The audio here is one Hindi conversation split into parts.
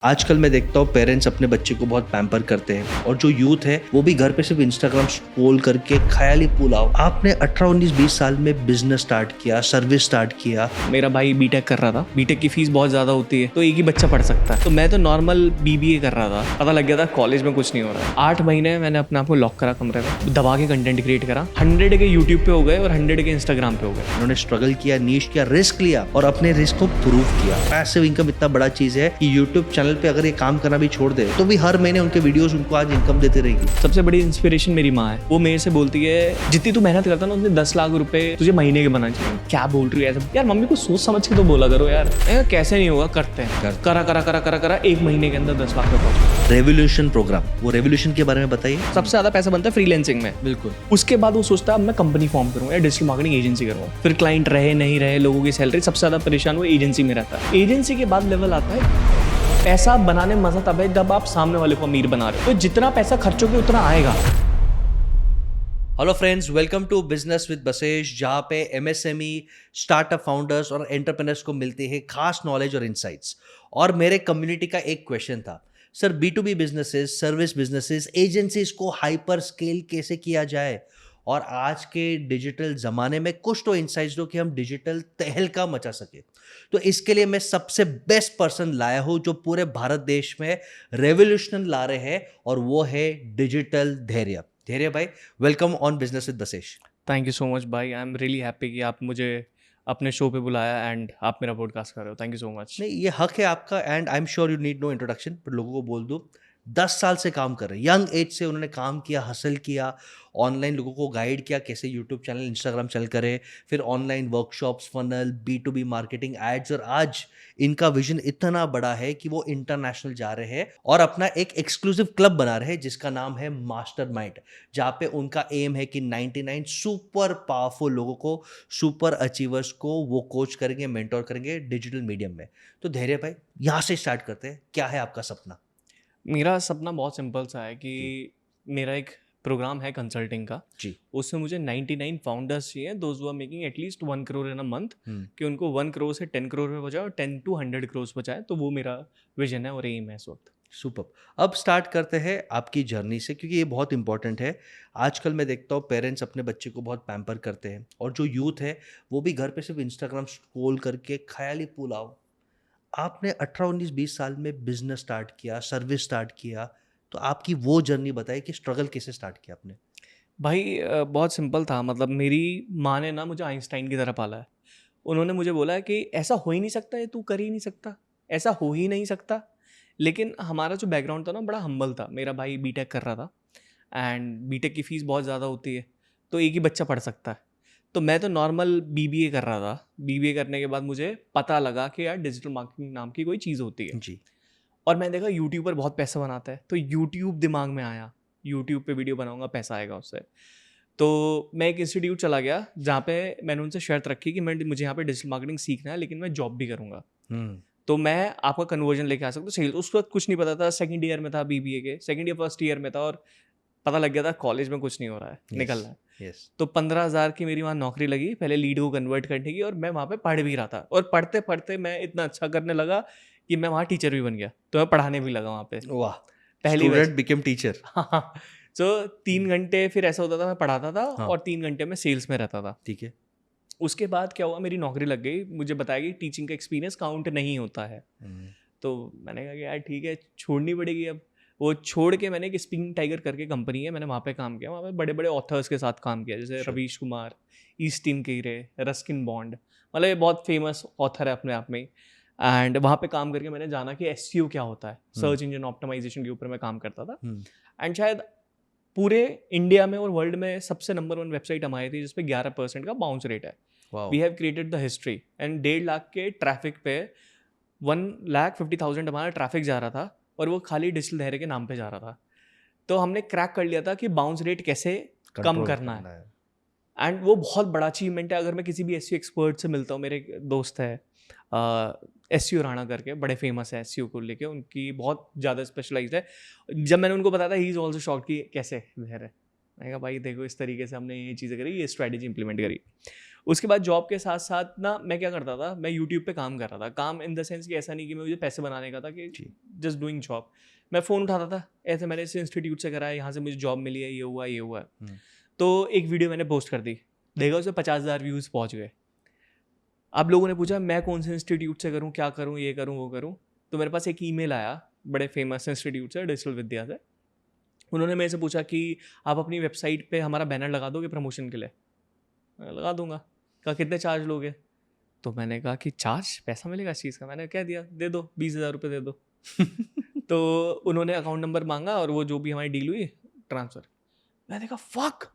आजकल मैं देखता हूँ पेरेंट्स अपने बच्चे को बहुत पैम्पर करते हैं और जो यूथ है वो भी घर पे सिर्फ इंस्टाग्राम स्क्रॉल करके ख्याली पुलाव। आपने 18 19 20 साल में बिजनेस स्टार्ट किया, सर्विस स्टार्ट किया। मेरा भाई बीटेक कर रहा था। बीटेक की फीस बहुत ज़्यादा होती है तो एक ही बच्चा पढ़ सकता है, तो मैं तो नॉर्मल बीबीए कर रहा था। पता लग गया था कॉलेज में कुछ नहीं हो रहा है। 8 महीने मैंने अपने आप को लॉक करा कमरे में, दबा के कंटेंट क्रिएट करा। 100 के यूट्यूब पे हो गए और 100 के इंस्टाग्राम पे हो गए। उन्होंने स्ट्रगल किया, नीश किया, रिस्क लिया और अपने रिस्क को प्रूव किया। पैसिव इनकम इतना बड़ा चीज है कि यूट्यूब चैनल पे अगर ये काम करना भी छोड़ दे तो भी हर महीने उनके वीडियोस उनको आज इनकम देते रहेगी। सबसे बड़ी इंस्पिरेशन मेरी माँ है। वो मेरे से बोलती है जितनी तू मेहनत करता ना उसने 10 लाख रुपए तुझे महीने के बनाने चाहिए। क्या बोल रही है ऐसा? यार मम्मी को सोच समझ के तो बोला करो यार। कैसे नहीं होगा, करते हैं। करा करा करा करा करा एक महीने के अंदर 10 लाख रुपए। रेवोल्यूशन प्रोग्राम, वो रेवोल्यूशन के बारे में बताइए। सबसे ज्यादा पैसा बनता है फ्रीलांसिंग में। बिल्कुल। उसके बाद वो सोचता है अब मैं कंपनी फॉर्म करूँ या डिजिटल मार्केटिंग एजेंसी करूँ। फिर क्लाइंट रहे नहीं रहे, लोगों की सैलरी, सबसे ज्यादा परेशान वो एजेंसी में रहता है। एजेंसी के बाद लेवल आता है पैसा बनाने में। मजा तब है जब आप सामने वाले को अमीर बना रहे हो। तो जितना पैसा खर्चोगे उतना आएगा। Hello friends, welcome to business with Basesh, जहाँ पे एमएसएमई, स्टार्टअप फाउंडर्स और एंटरप्रेन्योर्स को मिलती है खास नॉलेज और इनसाइट्स। और मेरे कम्युनिटी का एक क्वेश्चन था, sir B2B businesses, service businesses, agencies को हाइपर स्केल कैसे किया जाए और आज के डिजिटल ज़माने में कुछ तो इनसाइट्स दो कि हम डिजिटल तहलका मचा सके। तो इसके लिए मैं सबसे बेस्ट पर्सन लाया हूँ जो पूरे भारत देश में रेवोल्यूशन ला रहे हैं, और वो है डिजिटल धैर्य। धैर्य भाई, welcome on business with Basesh. Thank you so much भाई। आई एम रियली हैप्पी कि आप मुझे अपने शो पे बुलाया एंड आप मेरा पॉडकास्ट कर रहे हो। Thank you so much. नहीं, ये हक है आपका and I am sure you need no introduction, पर लोगों को बोल दो 10 साल से काम कर रहे हैं, यंग एज से उन्होंने काम किया, हसल किया, ऑनलाइन लोगों को गाइड किया कैसे यूट्यूब चैनल, इंस्टाग्राम चल करे, फिर online workshops, funnel, B2B marketing, ads, और आज इनका विजन इतना बड़ा है कि वो इंटरनेशनल जा रहे हैं और अपना एक एक्सक्लूसिव क्लब बना रहे हैं जिसका नाम है मास्टरमाइंड, जहाँ पे उनका एम है कि 99 सुपर पावरफुल लोगों को, सुपर अचीवर्स को वो कोच करेंगे, मेंटोर करेंगे डिजिटल मीडियम में। तो धैर्य भाई, यहाँ से स्टार्ट करते हैं, क्या है आपका सपना? मेरा सपना बहुत सिंपल सा है कि मेरा एक प्रोग्राम है कंसल्टिंग का जी। उसमें मुझे 99 फाउंडर्स चाहिए, those who are making at least 1 crore in a month, कि उनको 1 करोड़ से 10 करोड़ में बचाए और 10 to 100 करोड़ बचाए। तो वो मेरा विजन है और एम है इस वक्त। सुपर। अब स्टार्ट करते हैं आपकी जर्नी से, क्योंकि ये बहुत इंपॉर्टेंट है। आजकल मैं देखता हूँ पेरेंट्स अपने बच्चे को बहुत पैम्पर करते हैं और जो यूथ है वो भी घर पे सिर्फ इंस्टाग्राम स्क्रॉल करके ख्याली पुलाव। आपने 18 19 20 साल में बिजनेस स्टार्ट किया, सर्विस स्टार्ट किया, तो आपकी वो जर्नी बताइए कि स्ट्रगल कैसे स्टार्ट किया आपने। भाई बहुत सिंपल था। मतलब मेरी माँ ने ना मुझे आइंस्टाइन की तरह पाला है। उन्होंने मुझे बोला है कि ऐसा हो ही नहीं सकता, ये तू कर ही नहीं सकता, ऐसा हो ही नहीं सकता। लेकिन हमारा जो बैकग्राउंड था ना बड़ा हम्बल था। मेरा भाई बीटेक कर रहा था एंड बीटेक की फ़ीस बहुत ज़्यादा होती है तो एक ही बच्चा पढ़ सकता है। तो मैं तो नॉर्मल बीबीए कर रहा था। बीबीए करने के बाद मुझे पता लगा कि यार डिजिटल मार्केटिंग नाम की कोई चीज़ होती है। जी। और मैंने देखा यूट्यूब पर बहुत पैसा बनाता है, तो यूट्यूब दिमाग में आया, यूट्यूब पे वीडियो बनाऊंगा, पैसा आएगा उससे। तो मैं एक इंस्टीट्यूट चला गया जहाँ पे मैंने उनसे शर्त रखी कि मुझे यहाँ पे डिजिटल मार्केटिंग सीखना है लेकिन मैं जॉब भी करूँगा। तो मैं आपका कन्वर्जन लेके आ सकता हूँ, सेल्स। उस वक्त कुछ नहीं पता था, सेकंड ईयर में था, बीबीए के सेकंड ईयर फर्स्ट ईयर में था, और पता लग गया था कॉलेज में कुछ नहीं हो रहा है, निकलना है। यस। तो 15,000 की मेरी वहाँ नौकरी लगी, पहले लीड को कन्वर्ट करने की, और मैं वहाँ पे पढ़ भी रहा था। और पढ़ते पढ़ते मैं इतना अच्छा करने लगा कि मैं वहाँ टीचर भी बन गया, तो मैं पढ़ाने भी लगा वहाँ पे। वाह, पहली स्टूडेंट बिकम टीचर। हाँ। तो 3 घंटे फिर ऐसा होता था मैं पढ़ाता था, हाँ। और 3 घंटे में सेल्स में रहता था। ठीक है। उसके बाद क्या हुआ, मेरी नौकरी लग गई। मुझे बताया कि टीचिंग का एक्सपीरियंस काउंट नहीं होता है। तो मैंने कहा कि यार ठीक है, छोड़नी पड़ेगी अब। वो छोड़ के मैंने एक स्पिंग टाइगर करके कंपनी है, मैंने वहाँ पे काम किया। वहाँ पे बड़े बड़े ऑथर्स के साथ काम किया, जैसे रवीश कुमार, ईस्टिन केरे, रस्किन बॉन्ड, मतलब ये बहुत फेमस ऑथर है अपने आप में। एंड वहाँ पे काम करके मैंने जाना कि SEO क्या होता है, सर्च इंजन ऑप्टिमाइजेशन के ऊपर मैं काम करता था। एंड शायद पूरे इंडिया में और वर्ल्ड में सबसे नंबर 1 वेबसाइट हमारी थी जिसपे 11% का बाउंस रेट है। We have created the history. And 1.5 lakh के ट्रैफिक पे 1,50,000 हमारा ट्रैफिक जा रहा था, और वो खाली डिजिटल धैर्य के नाम पे जा रहा था। तो हमने क्रैक कर लिया था कि बाउंस रेट कैसे कम करना है। एंड वो बहुत बड़ा अचीवमेंट है। अगर मैं किसी भी SEO एक्सपर्ट से मिलता हूँ, मेरे एक दोस्त है SEO राणा करके, बड़े फेमस है SEO को लेके, उनकी बहुत ज़्यादा स्पेशलाइज्ड है। जब मैंने उनको बताया था, ही इज़ ऑल्सो शॉक्ड कि कैसे धैर्य। मैंने कहा भाई देखो, इस तरीके से हमने ये चीज़ें करी, ये स्ट्रैटेजी इंप्लीमेंट करी। उसके बाद जॉब के साथ साथ ना मैं क्या करता था, मैं यूट्यूब पे काम कर रहा था। काम इन द सेंस कि ऐसा नहीं कि मैं मुझे पैसे बनाने का था, कि जी। Just doing job. मैं फ़ोन उठाता था, ऐसे मैंने इस इंस्टीट्यूट से करा है, यहाँ से मुझे जॉब मिली है, ये हुआ ये हुआ है। तो एक वीडियो मैंने पोस्ट कर दी, देखा उसे 50,000 व्यूज़ पहुँच गए। अब लोगों ने पूछा मैं कौन से इंस्टीट्यूट से करूँ, क्या करूँ, ये करूँ वो करूँ। तो मेरे पास एक ईमेल आया बड़े फेमस इंस्टीट्यूट से, डिजिटल विद्या से। उन्होंने मेरे से पूछा कि आप अपनी वेबसाइट पे हमारा बैनर लगा दोगे प्रमोशन के लिए? मैं लगा दूंगा। कहा कितने चार्ज लोगे? तो मैंने कहा कि चार्ज, पैसा मिलेगा इस चीज़ का? मैंने कह दिया दे दो, 20,000 रुपये दे दो। तो उन्होंने अकाउंट नंबर मांगा और वो जो भी हमारी डील हुई, ट्रांसफ़र। मैंने कहा फक,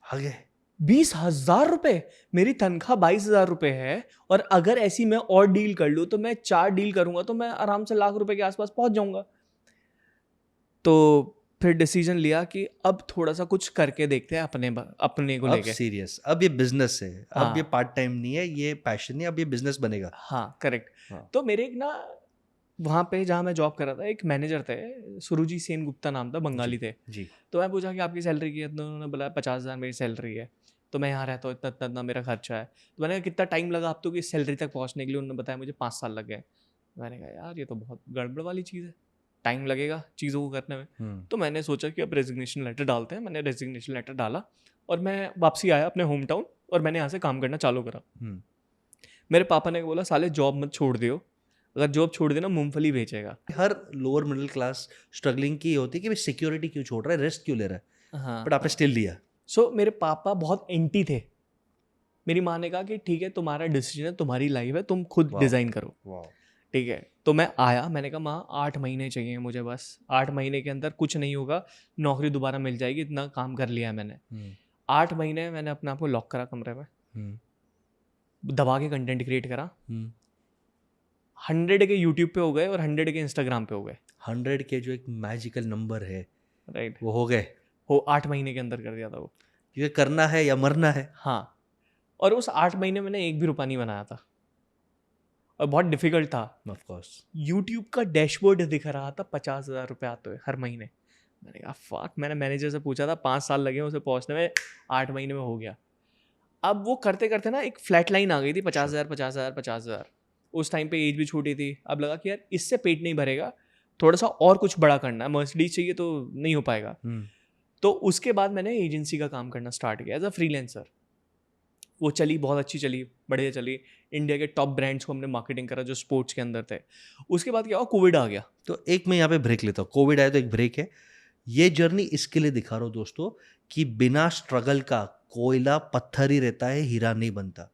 आगे 20,000 रुपये! मेरी तनख्वाह 22,000 रुपये है, और अगर ऐसी मैं और डील कर लूँ तो मैं 4 डील करूँगा तो मैं आराम से लाख रुपए के आसपास पहुँच जाऊँगा। तो फिर डिसीजन लिया कि अब थोड़ा सा कुछ करके देखते हैं अपने को अब लेके। सीरियस, अब ये बिजनेस है, अब ये हाँ पार्ट टाइम नहीं है, ये पैशन है, अब ये बिजनेस बनेगा। हाँ करेक्ट। हाँ। तो मेरे एक ना वहाँ पे जहाँ मैं जॉब कर रहा था, एक मैनेजर थे, सुरुचि सेन गुप्ता नाम था, बंगाली थे। जी। तो मैं पूछा कि आपकी सैलरी की है? तो उन्होंने बोला 50,000 मेरी सैलरी है। तो मैं यहाँ रहता हूँ, इतना इतना इतना मेरा खर्चा है। तो मैंने कहा कितना टाइम लगा आप तो कि इस सैलरी तक पहुँचने के लिए? उन्होंने बताया मुझे 5 साल लग गए। मैंने कहा यार ये तो बहुत गड़बड़ वाली चीज़ है, टाइम लगेगा चीज़ों को करने में। तो मैंने सोचा कि अब रेजिग्नेशन लेटर डालते हैं। मैंने रेजिग्नेशन लेटर डाला और मैं वापसी आया अपने होम टाउन, और मैंने यहाँ से काम करना चालू करा। मेरे पापा ने बोला साले जॉब मत छोड़ दियो, अगर जॉब छोड़ देना मूंगफली बेचेगा। हर लोअर मिडिल क्लास स्ट्रगलिंग की होती है कि भाई सिक्योरिटी क्यों छोड़ रहा है, रिस्क क्यों ले रहा है, हाँ बट आपने स्टिल लिया। सो मेरे पापा बहुत एंटी थे। मेरी माँ ने कहा कि ठीक है तुम्हारा डिसीजन है, तुम्हारी लाइफ है, तुम खुद वाह। डिज़ाइन करो। वाह। ठीक है, तो मैं आया, मैंने कहा माँ 8 महीने चाहिए मुझे, बस 8 महीने के अंदर कुछ नहीं होगा, नौकरी दोबारा मिल जाएगी, इतना काम कर लिया है मैंने। 8 महीने मैंने अपने आप को लॉक करा कमरे में, दबा के कंटेंट क्रिएट करा। 100 के यूट्यूब पे हो गए और 100 के इंस्टाग्राम पे हो गए। 100 के जो एक मैजिकल नंबर है राइट, वो हो गए, हो 8 महीने के अंदर कर दिया था वो। क्योंकि करना है या मरना है। हाँ, और उस 8 महीने मैंने एक भी रुपया नहीं बनाया था, और बहुत डिफिकल्ट था। Of course. यूट्यूब का डैशबोर्ड दिख रहा था 50,000 रुपये आते हुए हर महीने। मैंने कहा फक, मैंने मैनेजर से पूछा था 5 साल लगे उसे पहुंचने में, 8 महीने में हो गया। अब वो करते करते ना एक फ्लैट लाइन आ गई थी, 50,000 50,000 50,000। उस टाइम पे एज भी छोटी थी। अब लगा कि यार इससे पेट नहीं भरेगा, थोड़ा सा और कुछ बड़ा करना है, मर्सिडीज चाहिए तो नहीं हो पाएगा। तो उसके बाद मैंने एजेंसी का काम करना स्टार्ट किया एज अ फ्रीलांसर। वो चली, बहुत अच्छी चली, बढ़िया चली। इंडिया के टॉप ब्रांड्स को हमने मार्केटिंग करा जो स्पोर्ट्स के अंदर थे। उसके बाद क्या हुआ, कोविड आ गया। तो एक मैं यहाँ पे ब्रेक लेता हूँ, कोविड आया तो एक ब्रेक है। ये जर्नी इसके लिए दिखा रहा हूँ दोस्तों कि बिना स्ट्रगल का कोयला पत्थर ही रहता है, हीरा नहीं बनता।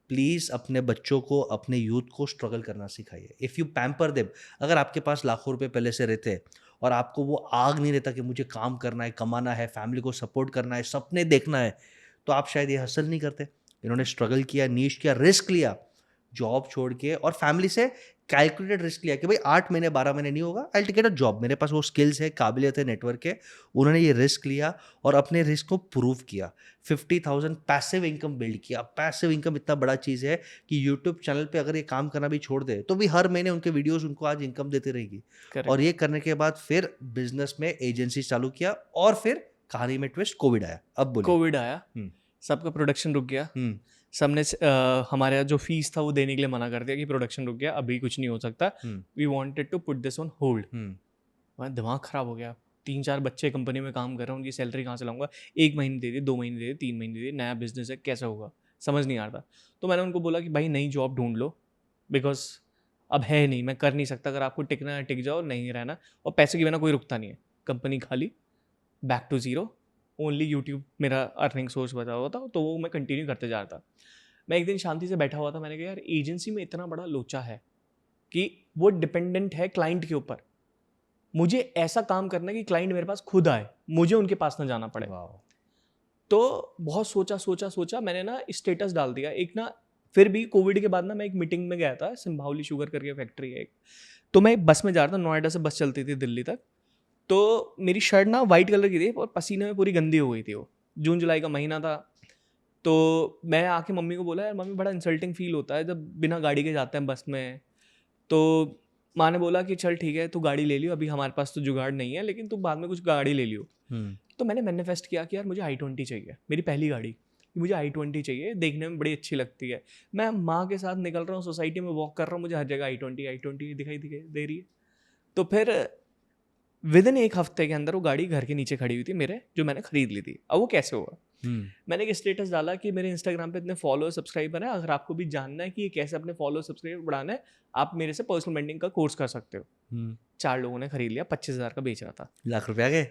प्लीज़ अपने बच्चों को, अपने यूथ को स्ट्रगल करना सिखाइए। इफ़ यू पैम्पर देम, अगर आपके पास लाखों रुपए पहले से रहते हैं और आपको वो आग नहीं रहता कि मुझे काम करना है, कमाना है, फैमिली को सपोर्ट करना है, सपने देखना है, तो आप शायद ये हसल नहीं करते। इन्होंने स्ट्रगल किया, नीश किया, रिस्क लिया, जॉब छोड़ के, और फैमिली से कैलकुलेटेड रिस्क लिया कि भाई 8 महीने 12 महीने नहीं होगा, आई टिक इट अ जॉब, मेरे पास वो स्किल्स है, काबिलियत है, नेटवर्क है। उन्होंने ये रिस्क लिया और अपने रिस्क को प्रूव किया। 50,000 पैसिव इनकम बिल्ड किया। पैसिव इनकम इतना बड़ा चीज़ है कि यूट्यूब चैनल पे अगर ये काम करना भी छोड़ दे तो भी हर महीने उनके वीडियोस उनको आज इनकम देती रहेगी। और ये करने के बाद फिर बिजनेस में एजेंसी चालू किया, और फिर कहानी में ट्विस्ट, कोविड आया। अब बोलिए। कोविड आया, सबका प्रोडक्शन रुक गया। सबने हमारे यहाँ जो फीस था वो देने के लिए मना कर दिया कि प्रोडक्शन रुक गया, अभी कुछ नहीं हो सकता, we wanted to put this on hold. हमारा दिमाग ख़राब हो गया। 3-4 बच्चे कंपनी में काम कर रहे हैं, उनकी सैलरी कहाँ से लाऊंगा? 1 महीने दे दी, 2 महीने दे दी, 3 महीने दे दी, नया बिजनेस है, कैसे होगा समझ नहीं आ रहा। तो मैंने उनको बोला कि भाई नई जॉब ढूंढ लो, बिकॉज अब है नहीं, मैं कर नहीं सकता, अगर आपको टिकना है टिक जाओ, नहीं रहना। और पैसे के बिना कोई रुकता नहीं है, कंपनी खाली, back to zero, only YouTube मेरा अर्निंग सोर्स बचा हुआ था, तो वो मैं कंटिन्यू करते जा रहा था। मैं एक दिन शांति से बैठा हुआ था, मैंने कहा यार एजेंसी में इतना बड़ा लोचा है कि वो डिपेंडेंट है क्लाइंट के ऊपर। मुझे ऐसा काम करना है कि क्लाइंट मेरे पास खुद आए, मुझे उनके पास ना जाना पड़े। तो बहुत सोचा मैंने ना स्टेटस डाल दिया एक ना। फिर भी कोविड के बाद ना मैं एक मीटिंग में गया था, सिम्भावली शुगर करके फैक्ट्री है एक। तो मैं बस में जा रहा था, नोएडा से बस चलती थी दिल्ली तक। तो मेरी शर्ट ना वाइट कलर की थी और पसीने में पूरी गंदी हो गई थी। वो जून जुलाई का महीना था। तो मैं आके मम्मी को बोला यार मम्मी बड़ा इंसल्टिंग फील होता है जब बिना गाड़ी के जाते हैं बस में। तो माँ ने बोला कि चल ठीक है तू गाड़ी ले लियो, अभी हमारे पास तो जुगाड़ नहीं है, लेकिन तू बाद में कुछ गाड़ी ले लियो। तो मैंने मैनिफेस्ट किया कि यार मुझे i20 चाहिए, मेरी पहली गाड़ी। कि मुझे i20 चाहिए, देखने में बड़ी अच्छी लगती है। मैं माँ के साथ निकल रहा हूँ, सोसाइटी में वॉक कर रहा हूँ, मुझे हर जगह i20 दिखाई दे रही है। तो फिर विदिन 1 हफ्ते के अंदर वो गाड़ी घर के नीचे खड़ी हुई थी मेरे, जो मैंने खरीद ली थी। अब वो कैसे हुआ? मैंने एक स्टेटस डाला कि मेरे इंस्टाग्राम पे इतने फॉलोअर सब्सक्राइबर हैं, अगर आपको भी जानना है कि ये कैसे अपने फॉलोअर सब्सक्राइबर बढ़ाना है, आप मेरे से पर्सनल ब्रांडिंग का कोर्स कर सकते हो। 4 लोगों ने खरीद लिया, 25,000 का बेच रहा था। लाख रुपए आ गए।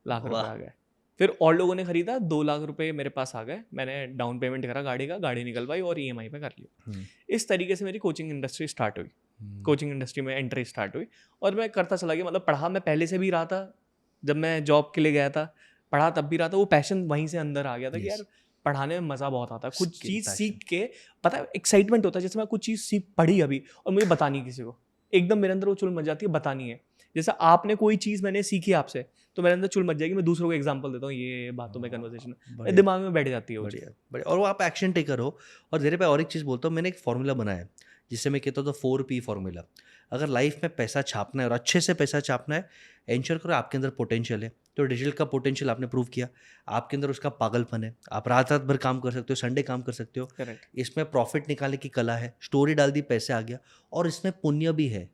लाख रुपए वाह। आ गए। फिर और लोगों ने खरीदा, 2 लाख रुपए मेरे पास आ गए। मैंने डाउन पेमेंट करा गाड़ी का, गाड़ी निकलवाई और EMI पे कर लिया। इस तरीके से मेरी कोचिंग इंडस्ट्री स्टार्ट हुई, कोचिंग इंडस्ट्री में एंट्री स्टार्ट हुई। और मैं करता चला गया, मतलब पढ़ा मैं पहले से भी रहा था, जब मैं जॉब के लिए गया था पढ़ा तब भी रहा था। वो पैशन वहीं से अंदर आ गया था कि यार पढ़ाने में मज़ा बहुत आता है। कुछ चीज़ सीख के पता है एक्साइटमेंट होता है, जैसे मैं कुछ चीज़ सीख पढ़ी अभी और मुझे बतानी किसी को, एकदम मेरे अंदर वो चुल मच जाती है, बतानी है। जैसे आपने कोई चीज़ मैंने सीखी आपसे, तो मेरे अंदर चुल मच जाएगी, मैं दूसरों को एग्जांपल देता हूँ, ये बातों में कन्वर्सेशन दिमाग में बैठ जाती है वो चीज़। बढ़िया। और वो आप एक्शन टेकर हो। और तेरे पे और एक चीज़ बोलता हूँ, मैंने एक फॉर्मूला बनाया है जिससे मैं कहता हूँ 4P फॉर्मूला। अगर लाइफ में पैसा छापना है और अच्छे से पैसा छापना है, एंश्योर करो आपके अंदर पोटेंशियल है। तो डिजिटल का पोटेंशियल आपने प्रूव किया, आपके अंदर उसका पागलपन है, आप रात रात भर काम कर सकते हो, संडे काम कर सकते हो। करेक्ट। इसमें प्रॉफिट निकालने की कला है, स्टोरी डाल दी, पैसे आ गया, और इसमें पुण्य भी है।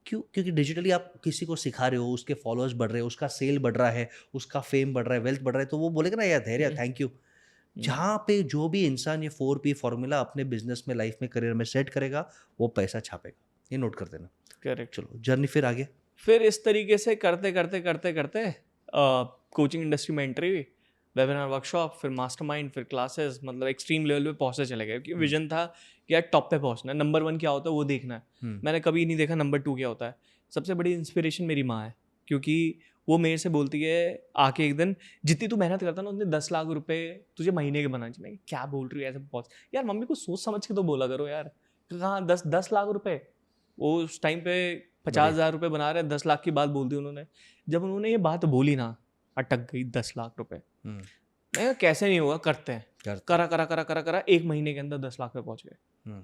क्यों? क्योंकि डिजिटली आप किसी को सिखा रहे हो, उसके फॉलोअर्स बढ़ रहे हैं, उसका सेल बढ़ रहा है, उसका फेम बढ़ रहा है, वेल्थ बढ़ रहा है, तो वो बोलेगा ना यार धैर्य, थैंक यू। जहाँ पे जो भी इंसान ये 4P फॉर्मूला अपने बिजनेस में, लाइफ में, करियर में सेट करेगा, वो पैसा छापेगा। ये नोट कर देना। करेक्ट। चलो जर्नी फिर आगे। फिर इस तरीके से करते करते करते करते कोचिंग इंडस्ट्री में एंट्री हुई, वेबिनार वर्कशॉप, फिर मास्टरमाइंड, फिर क्लासेस, मतलब एक्सट्रीम लेवल पे पहुंचते चले गए। क्योंकि विजन था कि यार टॉप पे पहुंचना है, नंबर 1 क्या होता है वो देखना है। मैंने कभी नहीं देखा नंबर 2 क्या होता है। सबसे बड़ी इंस्पिरेशन मेरी माँ है, क्योंकि वो मेरे से बोलती है आके एक दिन, जितनी तू मेहनत करता ना उतने 10 लाख रुपए तुझे महीने के बनाने चाहिए। मैं क्या बोल रही हूँ ऐसे बहुत, यार मम्मी को सोच समझ के तो बोला करो यार, कहाँ 10 लाख रुपए। वो उस टाइम पे 50,000 रुपये बना रहे, 10 लाख की बात बोल दी उन्होंने। जब उन्होंने ये बात बोली ना, अटक गई 10 लाख रुपए। मैं कहा कैसे नहीं होगा, करते हैं। करा करा करा करा करा 1 महीने के अंदर 10 लाख पे पहुंच गए।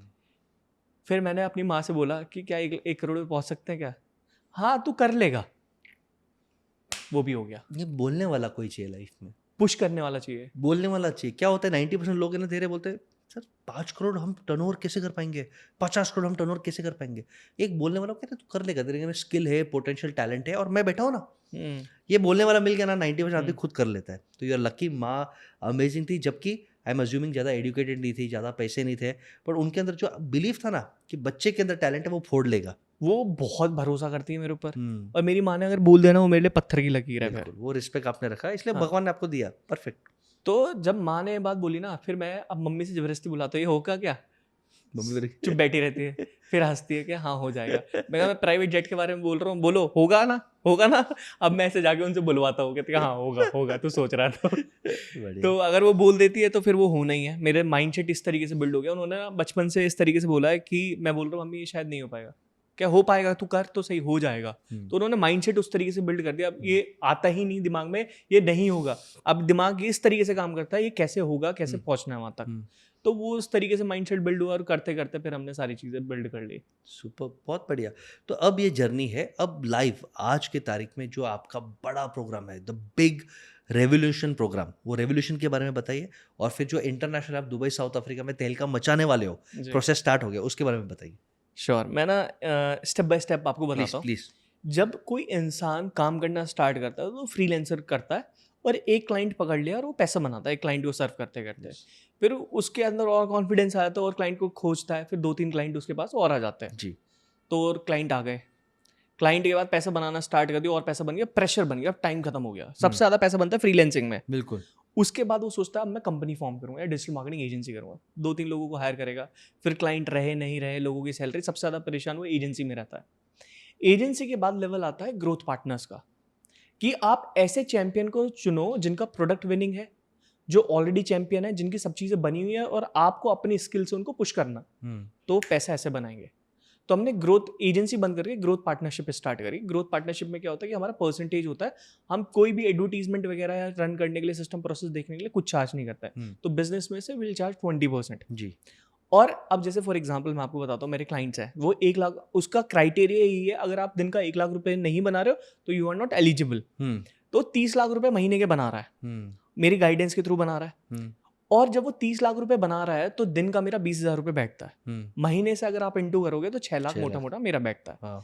फिर मैंने अपनी माँ से बोला कि क्या 1 करोड़ पे पहुंच सकते हैं क्या? हाँ तू कर लेगा। वो भी हो गया। ये बोलने वाला कोई चाहिए लाइफ में, पुश करने वाला चाहिए, बोलने वाला चाहिए। क्या होता है 90% लोग है ना धीरे बोलते हैं, सर 5 करोड़ हम टर्नओवर कैसे कर पाएंगे, 50 करोड़ हम टर्नओवर कैसे कर पाएंगे। एक बोलने वाला कहते तू कर लेगा, तेरे में स्किल है, पोटेंशियल, टैलेंट है, और मैं बैठा हूँ ना, ये बोलने वाला मिल गया ना, 90% आदमी खुद कर लेता है। तो यार लकी माँ अमेजिंग थी। जबकि आई एम अज्यूमिंग ज़्यादा एजुकेटेड नहीं थी, ज़्यादा पैसे नहीं थे, पर उनके अंदर जो बिलीफ था ना कि बच्चे के अंदर टैलेंट है, वो फोड़ लेगा। वो बहुत भरोसा करती है मेरे ऊपर। और मेरी माँ ने अगर बोल देना, वो मेरे लिए पत्थर की लकीर है। फिर वो रिस्पेक्ट आपने रखा, इसलिए भगवान ने आपको दिया। परफेक्ट। तो जब माँ ने ये बात बोली ना, फिर मैं अब मम्मी से जबरदस्ती बुलाता हूँ, ये होगा क्या? मम्मी मेरी चुप बैठी रहती है, फिर हंसती है कि हाँ हो जाएगा। मैं प्राइवेट जेट के बारे में बोल रहा हूँ, बोलो होगा ना, होगा ना। अब मैं ऐसे जाके उनसे बुलवाता हूँ, कहते हाँ होगा होगा, तू सोच रहा था। तो अगर वो बोल देती है तो फिर वो होना ही है। मेरे माइंडसेट इस तरीके से बिल्ड हो गया। उन्होंने ना बचपन से इस तरीके से बोला है कि मैं बोल रहा हूँ मम्मी ये शायद नहीं हो पाएगा, क्या हो पाएगा, तू कर तो सही, हो जाएगा। तो उन्होंने माइंडसेट उस तरीके से बिल्ड कर दिया। अब ये आता ही नहीं दिमाग में, ये नहीं होगा। अब दिमाग इस तरीके से काम करता है, ये कैसे होगा, कैसे पहुंचना है वहां तक। तो वो उस तरीके से माइंडसेट बिल्ड हुआ, और करते करते फिर हमने सारी चीज़ें बिल्ड कर ली। सुपर, बहुत बढ़िया। तो अब ये जर्नी है, अब लाइव आज के तारीख में जो आपका बड़ा प्रोग्राम है, द बिग रेवोल्यूशन प्रोग्राम, वो रेवोल्यूशन के बारे में बताइए। और फिर जो इंटरनेशनल आप दुबई, साउथ अफ्रीका में तहलका मचाने वाले हो, प्रोसेस स्टार्ट हो गया, उसके बारे में बताइए। श्योर। मैं ना स्टेप बाय स्टेप आपको बताता हूँ। प्लीज। जब कोई इंसान काम करना स्टार्ट करता है तो फ्रीलांसर करता है, और एक क्लाइंट पकड़ लिया और वो पैसा बनाता है एक क्लाइंट को सर्व करते करते। फिर उसके अंदर और कॉन्फिडेंस आ जाता है और क्लाइंट को खोजता है, फिर 2-3 क्लाइंट उसके पास और आ जाते हैं जी। तो और क्लाइंट आ गए, क्लाइंट के बाद पैसा बनाना स्टार्ट कर दिया, और पैसा बन गया, प्रेशर बन गया, टाइम खत्म हो गया। सबसे ज़्यादा पैसा बनता है फ्रीलांसिंग में। बिल्कुल। उसके बाद वो सोचता है अब मैं कंपनी फॉर्म करूँगा या डिजिटल मार्केटिंग एजेंसी करूँगा, 2-3 लोगों को हायर करेगा। फिर क्लाइंट रहे नहीं रहे, लोगों की सैलरी, सबसे ज़्यादा परेशान वो एजेंसी में रहता है। एजेंसी के बाद लेवल आता है ग्रोथ पार्टनर्स का, कि आप ऐसे चैंपियन को चुनो जिनका प्रोडक्ट विनिंग है, जो ऑलरेडी चैंपियन है, जिनकी सब चीज़ें बनी हुई है, और आपको अपनी स्किल से उनको पुश करना। तो पैसा ऐसे बनाएंगे। तो हमने ग्रोथ एजेंसी बंद करके ग्रोथ पार्टनरशिप स्टार्ट करी। ग्रोथ पार्टनरशिप में क्या होता है कि हमारा परसेंटेज होता है, हम कोई भी एडवर्टीजमेंट वगैरह या रन करने के लिए, सिस्टम प्रोसेस देखने के लिए कुछ चार्ज नहीं करता है। तो बिजनेस में से विल चार्ज 20% जी। और अब जैसे फॉर एग्जांपल मैं आपको बताता हूँ, मेरे क्लाइंट्स हैं, वो 1 लाख, उसका क्राइटेरिया यही है, अगर आप दिन का 1 लाख रुपए नहीं बना रहे हो तो यू आर नॉट एलिजिबल। तो 30 लाख रुपए महीने के बना रहा है, मेरी गाइडेंस के थ्रू बना रहा है, और जब वो 30 लाख रुपए बना रहा है तो दिन का मेरा 20,000 रुपए बैठता है, महीने से अगर आप इंटू करोगे तो 6 लाख 6 मोटा लाख। मोटा मेरा बैठता है। हाँ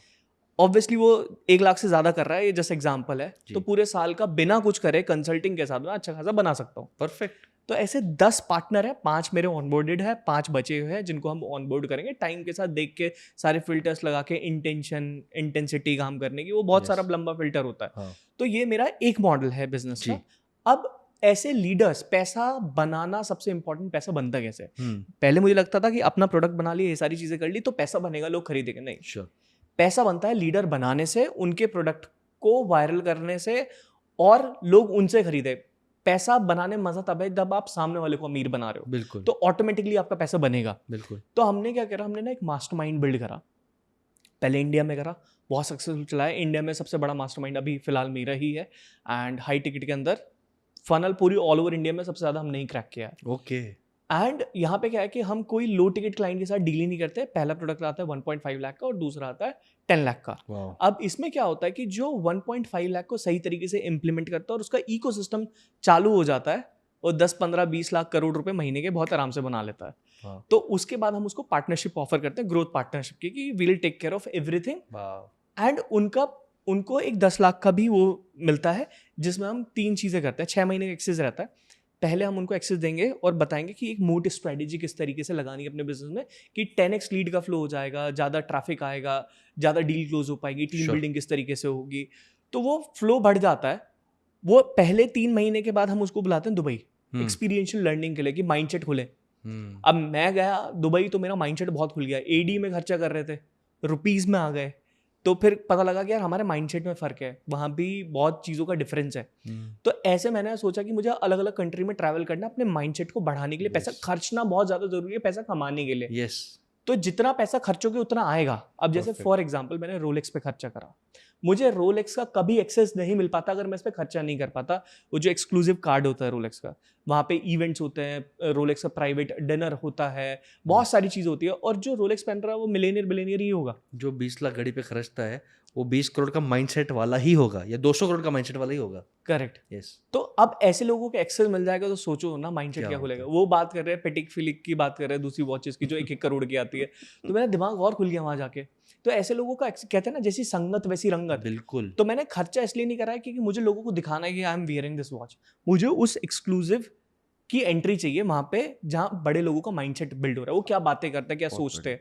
ऑब्वियसली वो 1 लाख से ज्यादा कर रहा है, ये जस्ट एग्जांपल है, जी। तो पूरे साल का बिना कुछ करे कंसल्टिंग के साथ मैं अच्छा खासा बना सकता हूँ। परफेक्ट। तो ऐसे 10 पार्टनर है, 5 मेरे ऑनबोर्डेड है, 5 बचे हुए हैं जिनको हम ऑनबोर्ड करेंगे टाइम के साथ, देख के सारे फिल्टर्स लगा के, इंटेंसिटी काम करने की, वो बहुत सारा Yes. लंबा फिल्टर होता है। हाँ तो ये मेरा एक मॉडल है बिजनेस जी। का। अब ऐसे लीडर्स, पैसा बनाना सबसे इंपॉर्टेंट, पैसा बनता कैसे है? पहले मुझे लगता था कि अपना प्रोडक्ट बना लिया, ये सारी चीजें कर ली तो पैसा बनेगा, लोग खरीदेंगे। नहीं, श्योर। पैसा बनता है लीडर बनाने से, उनके प्रोडक्ट को वायरल करने से, और लोग उनसे खरीदे। पैसा बनाने में मजा तब है जब आप सामने वाले को अमीर बना रहे हो, बिल्कुल तो ऑटोमेटिकली आपका पैसा बनेगा। बिल्कुल। तो हमने क्या करा, हमने ना एक मास्टरमाइंड बिल्ड करा, पहले इंडिया में करा, बहुत सक्सेसफुल चला है। इंडिया में सबसे बड़ा मास्टरमाइंड अभी फिलहाल मेरा ही है, एंड हाई टिकट के अंदर फनल पूरी ऑल ओवर इंडिया में सबसे ज्यादा हमने ही क्रैक किया है। ओके। एंड यहाँ पे क्या है कि हम कोई लो टिकट क्लाइंट के साथ डील ही नहीं करते। पहला प्रोडक्ट आता है 1.5 लाख का और दूसरा आता है 10 लाख का। वाओ। अब इसमें क्या होता है कि जो 1.5 लाख को सही तरीके से इम्प्लीमेंट करता है और उसका इकोसिस्टम चालू हो जाता है, वो 10-15-20 लाख करोड़ रुपए महीने के बहुत आराम से बना लेता है। हाँ। तो उसके बाद हम उसको पार्टनरशिप ऑफर करते हैं, ग्रोथ पार्टनरशिप की, कि will take care of everything. Wow. And उनको एक 10 लाख का भी वो मिलता है, जिसमें हम 3 चीज़ें करते हैं। 6 महीने का एक्सेस रहता है। पहले हम उनको एक्सेस देंगे और बताएंगे कि एक मोट स्ट्रेटेजी किस तरीके से लगानी है अपने बिजनेस में, कि 10x लीड का फ्लो हो जाएगा, ज़्यादा ट्रैफिक आएगा, ज़्यादा डील क्लोज हो पाएगी, टीम Sure. बिल्डिंग किस तरीके से होगी। तो वो फ्लो बढ़ जाता है। वो पहले 3 महीने के बाद हम उसको बुलाते हैं दुबई एक्सपीरियंशियल लर्निंग के लिए, कि माइंडसेट खुले। अब मैं गया दुबई तो मेरा माइंडसेट बहुत खुल गया। एडी में खर्चा कर रहे थे, रुपीस में आ गए, तो फिर पता लगा कि यार हमारे माइंडसेट में फ़र्क है, वहाँ भी बहुत चीज़ों का डिफरेंस है। तो ऐसे मैंने सोचा कि मुझे अलग अलग कंट्री में ट्रैवल करना, अपने माइंडसेट को बढ़ाने के लिए। पैसा Yes. खर्चना बहुत ज़्यादा ज़रूरी है पैसा कमाने के लिए। यस। तो जितना पैसा खर्चोगे उतना आएगा। अब जैसे Perfect. फॉर एग्जांपल मैंने रोलेक्स पे खर्चा करा, मुझे रोलेक्स का कभी एक्सेस नहीं मिल पाता अगर मैं इस पे खर्चा नहीं कर पाता। वो जो एक्सक्लूसिव कार्ड होता है रोलेक्स का, वहाँ पे इवेंट्स होते हैं, रोलेक्स का प्राइवेट डिनर होता है, बहुत सारी चीज़ होती है। और जो रोलेक्स पहन रहा है वो मिलेनियर बिलेनियर ही होगा। जो 20 लाख घड़ी पे खर्चता है वो 20 करोड़ का माइंडसेट वाला ही होगा, या 200 करोड़ का माइंडसेट वाला ही होगा। करेक्ट। यस। तो अब ऐसे लोगों को एक्सेस मिल जाएगा तो सोचो ना माइंडसेट क्या क्या होता खुलेगा। है। वो बात कर रहे हैं पेटिक फिलिक की, बात कर रहे हैं दूसरी वॉचेस की जो 1-1 करोड़ की आती है। तो मेरा दिमाग और खुल गया वहां जाके। तो ऐसे लोगों का कहते हैं ना, जैसी संगत वैसी रंगत। बिल्कुल। तो मैंने खर्चा इसलिए नहीं कराया क्योंकि मुझे लोगों को दिखाना है कि I am wearing this watch. मुझे उस एक्सक्लूसिव की एंट्री चाहिए वहां पे जहां बड़े लोगों का माइंडसेट बिल्ड हो रहा है, वो क्या बातें करते हैं, क्या बहुत सोचते हैं।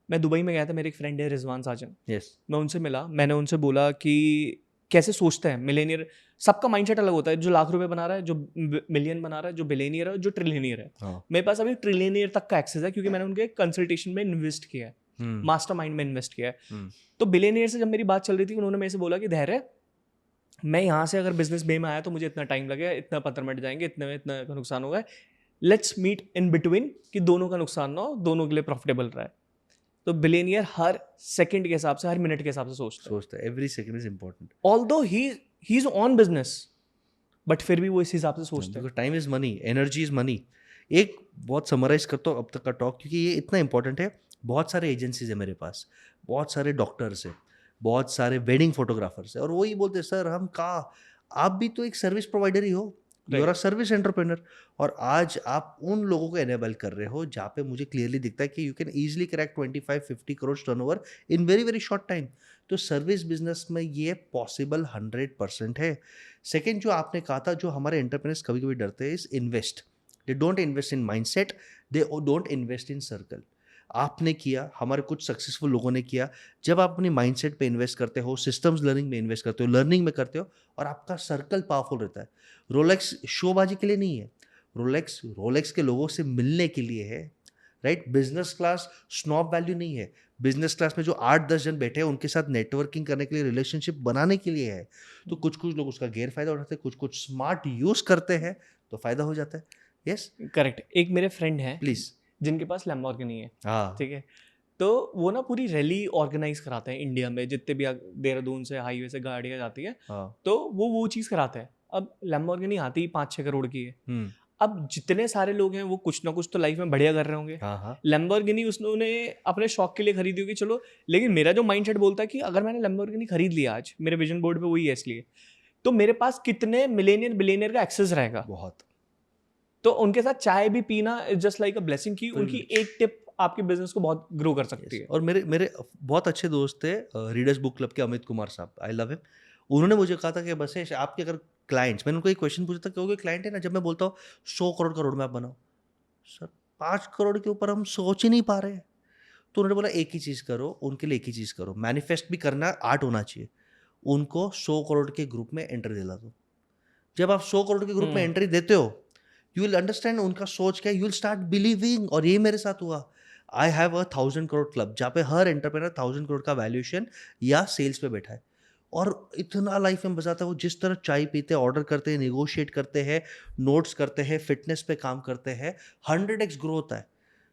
मैं दुबई में गया था, मेरे एक फ्रेंड है रिजवान साजन, यस। मैं उनसे मिला। मैंने उनसे बोला कि कैसे सोचते हैं मिलेनियर। सबका माइंडसेट अलग होता है, जो लाख रुपए बना रहा है, जो मिलियन बना रहा है, जो बिलियनियर है, जो ट्रिलियनियर है। हाँ। मेरे पास अभी ट्रिलियनियर तक का एक्सेस है क्योंकि मैंने उनके कंसल्टेशन में इन्वेस्ट किया है, मास्टरमाइंड में इन्वेस्ट किया है। तो बिलियनियर से जब मेरी बात चल रही थी, उन्होंने मेरे से बोला कि धैर्य, मैं यहाँ से अगर बिजनेस बे में आया तो मुझे इतना टाइम लगेगा, इतना पत्थर मट जाएंगे, इतने में इतना का नुकसान होगा, लेट्स मीट इन बिटवीन, कि दोनों का नुकसान ना हो, दोनों के लिए प्रॉफिटेबल रहा है। तो बिलियनियर हर सेकंड के हिसाब से, हर मिनट के हिसाब से सोचता है। Every second is important. Although he is on business, but फिर भी वो इस हिसाब से सोचते हैं। Time is money, energy is money. एक बहुत समराइज करता हूँ अब तक का टॉक, क्योंकि ये इतना इंपॉर्टेंट है। बहुत सारे एजेंसीज है मेरे पास, बहुत सारे डॉक्टर्स है, बहुत सारे वेडिंग फोटोग्राफर्स है, और वही बोलते हैं सर हम कहाँ, आप भी तो एक सर्विस प्रोवाइडर ही हो, you are a service entrepreneur. और आज आप उन लोगों को एनेबल कर रहे हो जहाँ पे मुझे क्लियरली दिखता है कि you can easily crack 25-50 crore turnover in very very short time. तो सर्विस बिजनेस में ये पॉसिबल 100% है। सेकेंड जो आपने कहा था, जो हमारे एंटरप्रेन्योर्स कभी कभी डरते हैं, is invest. They don't invest in mindset, they don't invest in circle. आपने किया, हमारे कुछ सक्सेसफुल लोगों ने किया। जब आप अपनी माइंडसेट पे इन्वेस्ट करते हो, सिस्टम्स लर्निंग में इन्वेस्ट करते हो, लर्निंग में करते हो, और आपका सर्कल पावरफुल रहता है। रोलेक्स शोबाजी के लिए नहीं है, रोलेक्स के लोगों से मिलने के लिए है, right. Business class snob value नहीं है। बिजनेस क्लास में जो 8-10 जन बैठे हैं उनके साथ नेटवर्किंग करने के लिए, रिलेशनशिप बनाने के लिए है। तो कुछ कुछ लोग उसका गैर फायदा उठाते हैं, कुछ कुछ स्मार्ट यूज करते हैं, तो फायदा हो जाता है। Yes, correct. एक मेरे फ्रेंड हैं प्लीज। जिनके पास लैम्बोर्गिनी है, हाँ, ठीक है। तो वो ना पूरी रैली ऑर्गेनाइज कराते हैं इंडिया में, जितने भी देहरादून से हाईवे से गाड़ियाँ जाती है, हाँ। तो वो चीज़ कराते हैं। अब लैम्बोर्गिनी आती ही 5-6 करोड़ की है। अब जितने सारे लोग हैं वो कुछ ना कुछ तो लाइफ में बढ़िया कर रहे होंगे। हाँ हाँ। लैम्बोर्गिनी उसने अपने शौक के लिए खरीदी होगी, चलो। लेकिन मेरा जो माइंडसेट बोलता है कि अगर मैंने लैम्बोर्गिनी खरीद लिया आज, मेरे विजन बोर्ड पे वही है इसलिए, तो मेरे पास कितने मिलेनियर बिलियनियर का एक्सेस रहेगा। बहुत। तो उनके साथ चाय भी पीना is just like a blessing की उनकी Privilege. एक टिप आपके बिजनेस को बहुत ग्रो कर सकती Yes. है। और मेरे मेरे बहुत अच्छे दोस्त थे रीडर्स बुक क्लब के अमित कुमार साहब, आई लव हिम। उन्होंने मुझे कहा था कि बसेश आपके अगर क्लाइंट्स, मैंने उनको एक क्वेश्चन पूछा था कि कोई क्लाइंट है ना, जब मैं बोलता हूँ 100 करोड़ का रोड मैप बनाओ, सर 5 करोड़ के ऊपर हम सोच ही नहीं पा रहे हैं। तो उन्होंने बोला एक ही चीज़ करो, उनके लिए एक ही चीज़ करो, मैनिफेस्ट भी करना, आर्ट होना चाहिए। उनको 100 करोड़ के ग्रुप में एंट्री दिला दो। जब आप 100 करोड़ के ग्रुप में एंट्री देते हो, यू विल अंडरस्टैंड उनका सोच क्या है, यू विल स्टार्ट बिलीविंग। और ये मेरे साथ हुआ। I have a 1000 crore club, जहाँ पे हर एंटरप्रेनर 1000 करोड़ का वैल्यूएशन या सेल्स पे बैठा है। और इतना लाइफ में बचाता है वो, जिस तरह चाय पीते हैं, ऑर्डर करते हैं, निगोशिएट करते हैं, नोट्स करते हैं, फिटनेस पे काम करते हैं, 100x ग्रो होता है।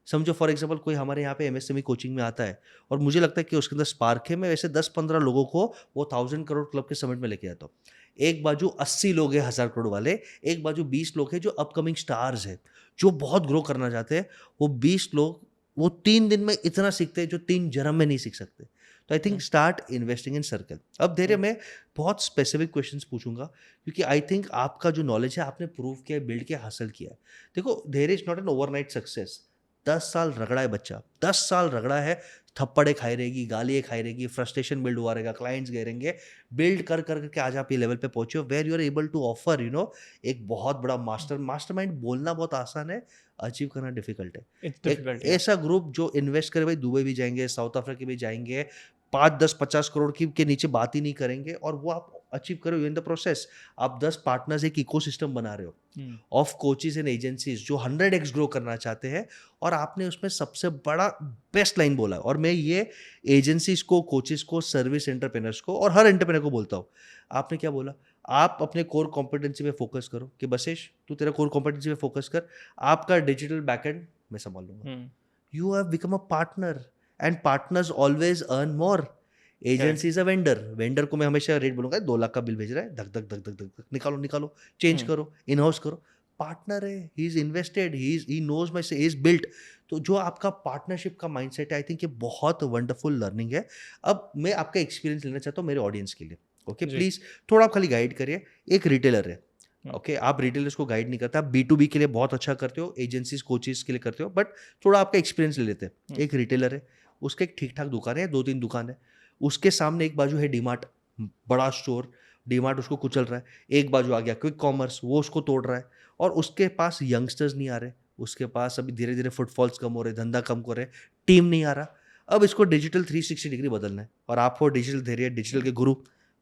समझो फॉर एग्जांपल कोई हमारे यहाँ पे एमएसएमई कोचिंग में आता है और मुझे लगता है कि उसके अंदर स्पार्क है, मैं वैसे 10-15 लोगों को वो 1000 करोड़ क्लब के समिट में लेके आता हूँ। एक बाजू 80 लोग हैं 1000 करोड़ वाले, एक बाजू 20 लोग हैं जो अपकमिंग स्टार्स है, जो बहुत ग्रो करना चाहते हैं। वो 20 लोग वो 3 दिन में इतना सीखते हैं जो 3 जन्म में नहीं सीख सकते। तो I think start investing in circle. अब धैर्य मैं बहुत स्पेसिफिक क्वेश्चंस पूछूंगा, क्योंकि आई थिंक आपका जो नॉलेज है आपने प्रूव किया है, बिल्ड किया, हासिल किया है। देखो धैर्य is not an overnight success. 10 साल रगड़ा है बच्चा, 10 साल रगड़ा है, थप्पड़े खाई रहेगी, गालियाँ खाई रहेगी, फ्रस्ट्रेशन बिल्ड हुआ रहेगा, क्लाइंट्स गए रहेंगे, बिल्ड कर कर करके आज आप ये लेवल पे पहुंचे हो where you are able to offer एक बहुत बड़ा मास्टरमाइंड। बोलना बहुत आसान है, अचीव करना डिफिकल्ट है। इट्स एक डिफिकल्ट। ऐसा ग्रुप जो इन्वेस्ट करे, भाई दुबई भी जाएंगे, साउथ अफ्रीका भी जाएंगे, 5-10-50 करोड़ की के नीचे बात ही नहीं करेंगे, और वो आप अचीव करो इन द प्रोसेस। आप 10 पार्टनर्स एक इकोसिस्टम बना रहे हो ऑफ कोचेज एंड एजेंसीज जो 100x ग्रो करना चाहते हैं, और आपने उसमें सबसे बड़ा बेस्ट लाइन बोला है। और मैं ये एजेंसीज को, कोचेज को, सर्विस एंटरप्रेनर्स को और हर एंटरप्रेनर को बोलता हूँ। आपने क्या बोला? आप अपने कोर कॉम्पिटेंसी पे फोकस करो, कि बसेश तू तेरा कोर कॉम्पिटेंसी पे फोकस कर, आपका डिजिटल बैकएंड मैं संभाल लूंगा। You have become a partner, and partners always earn more. Agency is a vendor. Vendor को मैं हमेशा रेट बोलूंगा, 2 लाख का बिल भेज रहा है, धक धक धक धक धक धक, निकालो निकालो, चेंज करो, इन हाउस करो। पार्टनर है, he is invested, he knows my say, is built. तो जो आपका पार्टनरशिप का माइंडसेट है, आई थिंक ये बहुत वंडरफुल लर्निंग है। अब मैं आपका एक्सपीरियंस लेना चाहता हूँ मेरे ऑडियंस के लिए। Okay ji. प्लीज थोड़ा आप खाली गाइड करिए। एक रिटेलर है, ओके आप रिटेलर्स को गाइड नहीं करते, आप B2B के लिए बहुत अच्छा करते हो, एजेंसीज कोचेस के लिए करते हो, बट थोड़ा आपका एक्सपीरियंस ले लेते हैं। एक रिटेलर है, उसका एक ठीक ठाक दुकान है, 2-3 दुकान है, उसके सामने एक बाजू है डीमार्ट, बड़ा स्टोर, डीमार्ट उसको कुचल रहा है। एक बाजू आ गया क्विक कॉमर्स, वो उसको तोड़ रहा है, और उसके पास यंगस्टर्स नहीं आ रहे, उसके पास अभी धीरे धीरे फुटफॉल्स कम हो रहे, धंधा कम हो रहे, टीम नहीं आ रहा। अब इसको डिजिटल 360 डिग्री बदलना है, और आप हो डिजिटल धैर्य, डिजिटल के गुरु,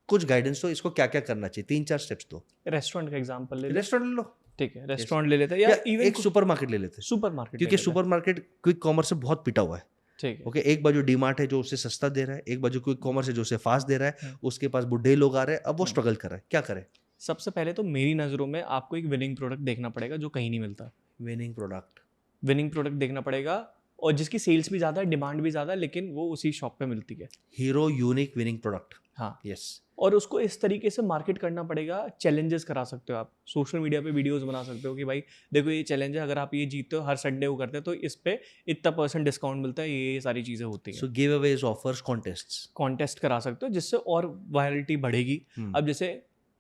कुछ गाइडेंस दो, इसको क्या क्या करना चाहिए, 3-4 स्टेप्स दो। रेस्टोरेंट का एग्जांपल ले ले। रेस्टोरेंट ले लो, ठीक है, रेस्टोरेंट ले लेते हैं या या इवन एक सुपरमार्केट ले लेते हैं, सुपरमार्केट ले क्योंकि लेते हैं। सुपरमार्केट क्विक कॉमर्स से बहुत पिटा हुआ है। ठीक है। ओके एक बाजू डीमार्ट है जो उसे सस्ता दे रहा है, एक बाजू क्विक कॉमर्स है जो उसे फास्ट दे रहा है, उसके पास बुढ़े लोग आ रहे हैं, अब वो स्ट्रगल कर रहा है, क्या करे? सबसे पहले तो मेरी नज़रों में आपको एक विनिंग प्रोडक्ट देखना पड़ेगा जो कहीं नहीं मिलता। विनिंग प्रोडक्ट, विनिंग प्रोडक्ट देखना पड़ेगा और जिसकी सेल्स भी ज़्यादा है, डिमांड भी ज़्यादा है, लेकिन वो उसी शॉप पे मिलती है। Hero unique winning product. हाँ, यस। और उसको इस तरीके से मार्केट करना पड़ेगा। चैलेंजेस करा सकते हो आप, सोशल मीडिया पे वीडियोस बना सकते हो कि भाई देखो ये चैलेंज है, अगर आप ये जीतते हो, हर संडे को करते हैं तो इस पे इतना % डिस्काउंट मिलता है, ये सारी चीज़ें होती हैं। So giveaways, offers, contests. Contest करा सकते हो जिससे और वायरलिटी बढ़ेगी। अब जैसे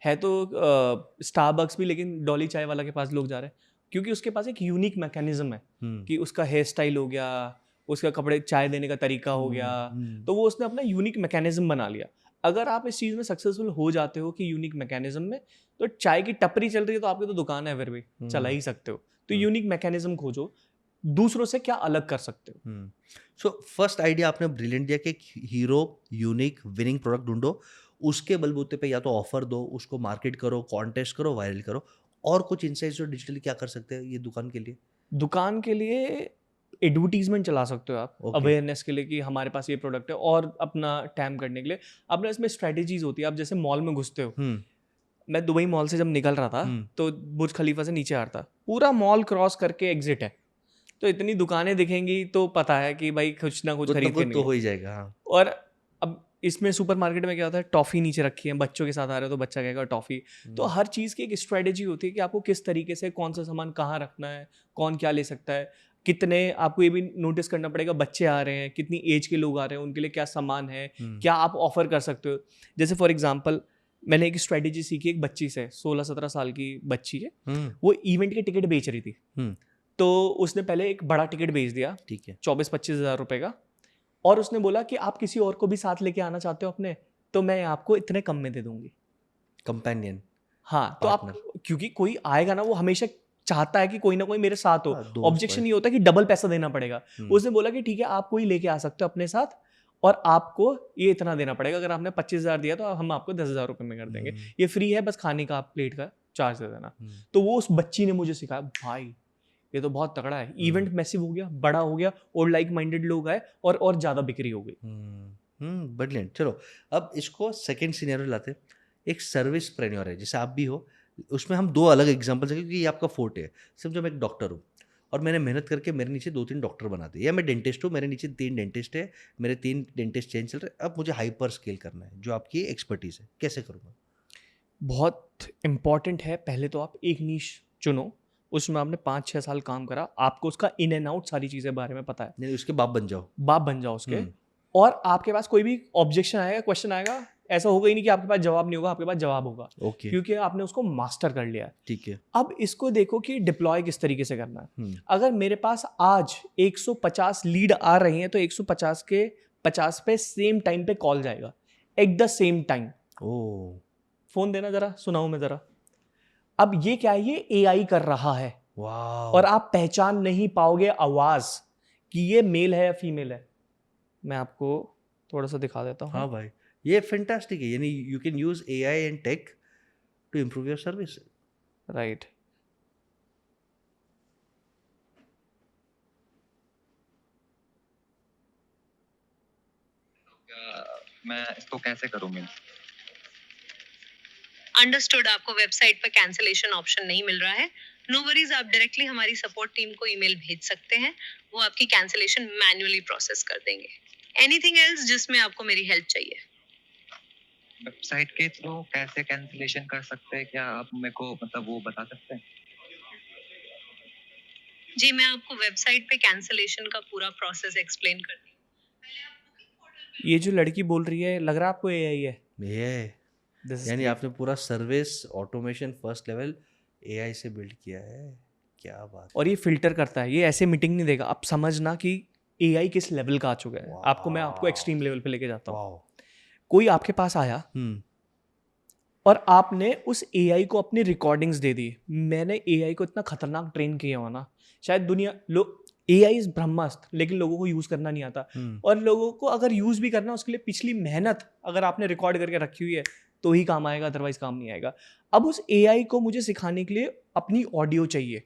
है तो स्टारबक्स भी, लेकिन डॉली चाय वाला के पास लोग जा रहे हैं क्योंकि उसके पास एक यूनिक मैकेनिज्म है कि उसका हेयर स्टाइल हो गया, उसका कपड़े चाय देने का तरीका हो गया, तो वो उसने अपना यूनिक मैकेनिज्म बना लिया। अगर आप इस चीज़ में सक्सेसफुल हो जाते हो कि यूनिक मैकेनिज्म में, तो चाय की टपरी चल रही है तो आपकी तो दुकान है, फिर भी चला ही सकते हो। तो यूनिक मैकेनिज्म खोजो, दूसरों से क्या अलग कर सकते हो। सो फर्स्ट आइडिया आपने ब्रिलियंट दिया कि हीरो यूनिक विनिंग प्रोडक्ट ढूंढो, उसके बलबूते पे या तो ऑफर दो, उसको मार्केट करो, कॉन्टेस्ट करो, वायरल करो। और कुछ इनसाइट्स जो डिजिटली क्या कर सकते हैं ये दुकान के लिए? दुकान के लिए एडवर्टीजमेंट चला सकते हो आप, Okay. अवेयरनेस के लिए कि हमारे पास ये प्रोडक्ट है, और अपना टैम करने के लिए अपना इसमें स्ट्रेटेजीज होती है। आप जैसे मॉल में घुसते हो, मैं दुबई मॉल से जब निकल रहा था तो बुर्ज खलीफा से नीचे आ रहा था, पूरा मॉल क्रॉस करके एग्जिट है, तो इतनी दुकानें दिखेंगी तो पता है कि भाई कुछ ना कुछ खरीद के तो हो ही जाएगा। हाँ। और अब इसमें सुपरमार्केट में क्या होता है, टॉफ़ी नीचे रखी है, बच्चों के साथ आ रहे हो तो बच्चा कहेगा टॉफ़ी। तो हर चीज़ की एक स्ट्रेटेजी होती है कि आपको किस तरीके से कौन सा सामान कहाँ रखना है, कौन क्या ले सकता है, कितने, आपको ये भी नोटिस करना पड़ेगा बच्चे आ रहे हैं, कितनी एज के लोग आ रहे हैं, उनके लिए क्या सामान है, क्या आप ऑफर कर सकते हो। जैसे फॉर एग्जांपल मैंने एक स्ट्रेटेजी सीखी एक बच्ची से, 16-17 साल की बच्ची है, हम्म वो इवेंट के टिकट बेच रही थी। हम्म, तो उसने पहले एक बड़ा टिकट बेच दिया ठीक है 24-25 हज़ार रुपए का, और उसने बोला कि आप किसी और को भी साथ लेके आना चाहते हो अपने, तो मैं आपको इतने कम में दे दूंगी। कंपेनियन हाँ, तो आप, पार्टनर। क्योंकि कोई आएगा ना, वो हमेशा चाहता है कि कोई ना कोई मेरे साथ हो। हाँ, दोस्त ऑब्जेक्शन भाई। ये होता है कि डबल पैसा देना पड़ेगा। हम्म उसने बोला कि ठीक है, आप कोई लेके आ सकते हो अपने साथ, और आपको ये इतना देना पड़ेगा। अगर आपने 25,000 दिया तो हम आपको 10,000 रुपये में कर देंगे। हम्म ये फ्री है, बस खाने का आप प्लेट का चार्ज दे देना। हम्म तो वो उस बच्ची ने मुझे सिखाया, भाई ये तो बहुत तगड़ा है। इवेंट मैसिव हो गया, बड़ा हो गया, और लाइक माइंडेड लोग आए, और ज़्यादा बिक्री हो गई। ब्रिलियंट। चलो अब इसको सेकंड सिनेरियो लाते हैं। एक सर्विस प्रेन्योर है जैसे आप भी हो, उसमें हम दो अलग एग्जांपल्स हैं क्योंकि ये आपका फोर्ट है। समझो मैं एक डॉक्टर हूँ और मैंने मेहनत करके मेरे नीचे 2-3 डॉक्टर बना दिए, या मैं डेंटिस्ट हूँ मेरे नीचे 3 डेंटिस्ट है, मेरे 3 डेंटिस्ट चेंज चल रहे हैं। अब मुझे हाइपर स्केल करना है जो आपकी एक्सपर्टीज है, कैसे करूँगा? बहुत इम्पॉर्टेंट है, पहले तो आप एक नीश चुनो, उसमें आपने 5-6 साल काम करा, आपको उसका इन एंड आउट सारी चीज़ें बारे में पता है, नहीं उसके बाप बन जाओ। बाप बन जाओ उसके। हम्म और आपके पास कोई भी ऑब्जेक्शन आएगा, क्वेश्चन आएगा, ऐसा होगा ही नहीं कि आपके पास जवाब नहीं होगा, आपके पास जवाब होगा, ओके क्योंकि आपने उसको मास्टर कर लिया है। ठीक है। अब इसको देखो कि डिप्लॉय किस तरीके से करना है। हम्म अगर मेरे पास आज 150 लीड आ रही हैं, तो 150 के 50 पे सेम टाइम पे कॉल जाएगा, एट द सेम टाइम। ओ फोन देना जरा, सुनाऊं मैं जरा। अब ये क्या है, ये एआई कर रहा है, वाह। और आप पहचान नहीं पाओगे आवाज कि ये मेल है या फीमेल है। मैं आपको थोड़ा सा दिखा देता हूँ। हाँ भाई, ये फैंटास्टिक है। यानी you can use AI and tech to improve your service. Right, मैं इसको कैसे करूँ मैं? अंडरस्टूड। आपको वेबसाइट पर कैंसिलेशन ऑप्शन नहीं मिल रहा है। नो वरीज, आप डायरेक्टली हमारी सपोर्ट टीम को ईमेल भेज सकते हैं, वो आपकी कैंसिलेशन मैन्युअली प्रोसेस कर देंगे। एनीथिंग एल्स जिसमें आपको मेरी हेल्प चाहिए? वेबसाइट के थ्रू कैसे कैंसिलेशन कर सकते हैं? क्या आप मेरे को मतलब वो बता सकते हैं? जी, मैं आपको वेबसाइट पे कैंसिलेशन का पूरा प्रोसेस एक्सप्लेन करती हूँ। ये जो लड़की बोल रही है, लग रहा है आपको एआई है? ये दिस इज यानी आपने पूरा service automation first level AI से बिल्ड किया है। क्या बात और ये फिल्टर करता है, ये ऐसे मीटिंग नहीं देगा। अब समझना कि एआई किस लेवल का आ चुका है। मैं आपको एक्सट्रीम लेवल पे लेके जाता हूँ। वाओ। कोई आपके पास आया और आपने उस एआई को अपनी रिकॉर्डिंग्स दे दी। मैंने एआई को इतना खतरनाक ट्रेन किया हुआ ना, शायद दुनिया लोग, एआई इज ब्रह्मास्त्र, लेकिन लोगों को यूज करना नहीं आता। और लोगों को अगर यूज भी करना, उसके लिए पिछली मेहनत अगर आपने रिकॉर्ड करके रखी हुई है तो ही काम आएगा, अदरवाइज काम नहीं आएगा। अब उस एआई को मुझे सिखाने के लिए अपनी ऑडियो चाहिए,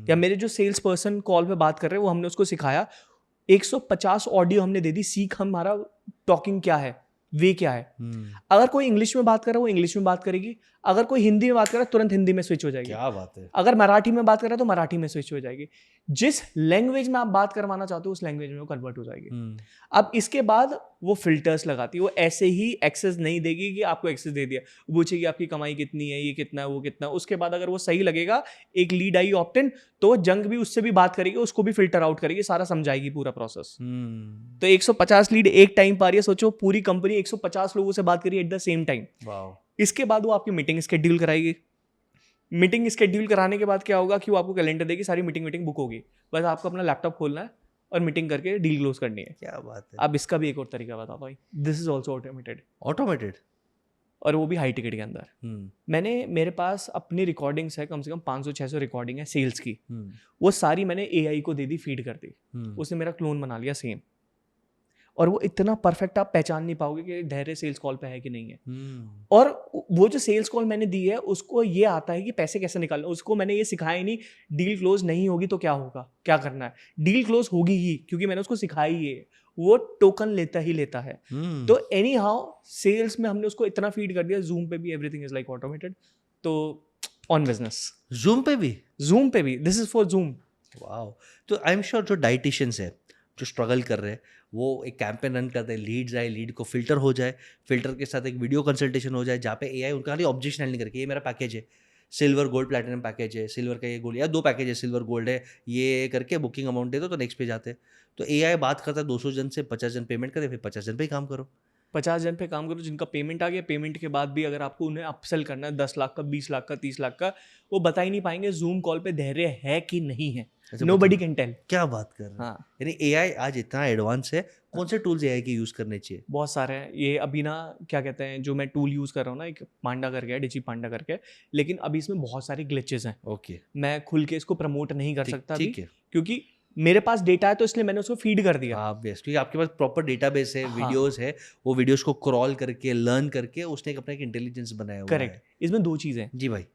या मेरे जो सेल्स पर्सन कॉल पे बात कर रहे हैं वो हमने उसको सिखाया, 150 ऑडियो हमने दे दी, सीख हमारा टॉकिंग क्या है, वे क्या है। अगर कोई इंग्लिश में बात कर रहा है वो इंग्लिश में बात करेगी, अगर कोई हिंदी में बात कर रहा है तुरंत हिंदी में स्विच हो जाएगी, क्या बात है। अगर मराठी में बात कर रहा है तो मराठी में स्विच हो जाएगी। जिस लैंग्वेज में आप बात करवाना चाहते हो उस लैंग्वेज में वो कन्वर्ट हो जाएगी। अब इसके बाद वो फिल्टर्स लगाती है, वो ऐसे ही एक्सेस नहीं देगी कि आपको एक्सेस दे दिया, वो पूछेगी आपकी कमाई कितनी है, ये कितना है, वो कितना है। उसके बाद अगर वो सही लगेगा, एक लीड आई ऑप्ट इन, तो जंग भी उससे भी बात करेगी, उसको भी फिल्टर आउट करेगी, सारा समझाएगी पूरा प्रोसेस। तो 150 लीड एक टाइम पा रही है, सोचो पूरी कंपनी 150 लोगों से बात करी eight the same time. Wow. इसके बाद वो आपकी मीटिंग स्केड्यूल कराएगी। मीटिंग स्केड्यूल कराने के बाद क्या होगा कि वो आपको कैलेंडर देगी, सारी मीटिंग बुक होगी, बस आपको अपना लैपटॉप खोलना है और मीटिंग करके डील क्लोज करनी है। क्या बात है। अब इसका भी एक और तरीका बताता हूँ, this is also automated, automated. और वो भी हाई टिकट के अंदर। मेरे पास अपनी रिकॉर्डिंग्स है, कम से कम 500-600 रिकॉर्डिंग है सेल्स की, वो सारी मैंने एआई को दे दी, फीड कर दी, उसने मेरा क्लोन बना लिया सेम। और वो इतना परफेक्ट आप पहचान नहीं पाओगे कि धैर्य सेल्स कॉल पे है कि नहीं है। और वो जो सेल्स कॉल मैंने दी है उसको ये आता है कि पैसे कैसे निकालना, उसको मैंने ये सिखाया ही नहीं डील क्लोज नहीं होगी तो क्या होगा, क्या करना है। डील क्लोज होगी ही, क्योंकि मैंने उसको सिखाया ही है, वो टोकन लेता ही लेता है। तो एनी हाउ सेल्स में हमने उसको इतना फीड कर दिया। जूम पे भी एवरीथिंग इज लाइक ऑटोमेटेड, तो ऑन बिजनेस। जूम पे भी? जूम पे भी, this is for zoom. Wow. तो आई एम श्योर जो डाइटिशियंस है जो स्ट्रगल कर रहे हैं वो एक कैंपेन रन करते हैं, लीड्स आए, लीड को फिल्टर हो जाए, फिल्टर के साथ एक वीडियो कंसल्टेशन हो जाए जहाँ पे एआई उनका खाली ऑब्जेक्शन हैंडलिंग करके, ये मेरा पैकेज है, सिल्वर गोल्ड प्लैटिनम पैकेज है, सिल्वर का ये गोल्ड, या 2 पैकेज है, सिल्वर गोल्ड है, ये करके बुकिंग अमाउंट दे दो तो नेक्स्ट पे जाते हैं। तो एआई बात करता है 200 जन से, 50 जन पेमेंट करे, फिर 50 जन पे ही काम करो। 50 जन पे काम करो जिनका पेमेंट आ गया, पेमेंट के बाद भी अगर आपको उन्हें अपसेल करना है 10 लाख का, 20 लाख का, 30 लाख का, वो बता ही नहीं पाएंगे जूम कॉल पे धैर्य है कि नहीं है। अच्छा, नोबडी बताओ, कैन टेल। क्या बात कर रहे हैं? हाँ, यानी एआई आज इतना एडवांस है, कौन से टूल्स एआई के यूज करने चाहिए? बहुत सारे हैं। ये अभी ना क्या कहते हैं, जो मैं टूल यूज़ कर रहा हूँ ना, एक पांडा करके है, डिजी पांडा करके, लेकिन अभी इसमें बहुत सारे ग्लिचेस हैं। ओके, मैं खुल के इसको प्रमोट नहीं कर सकता अभी, ठीक है। क्योंकि मेरे पास डेटा है तो इसलिए मैंने उसको फीड कर दिया। हाँ, बेस्ट, क्योंकि आपके पास प्रॉपर डेटाबेस है, हाँ। वीडियोस है, वो वीडियोस को क्रॉल करके, लर्न करके उसने एक अपना एक इंटेलिजेंस बनाया हुआ करेक्ट। है। इसमें 2 चीज़ें हैं, जी भाई।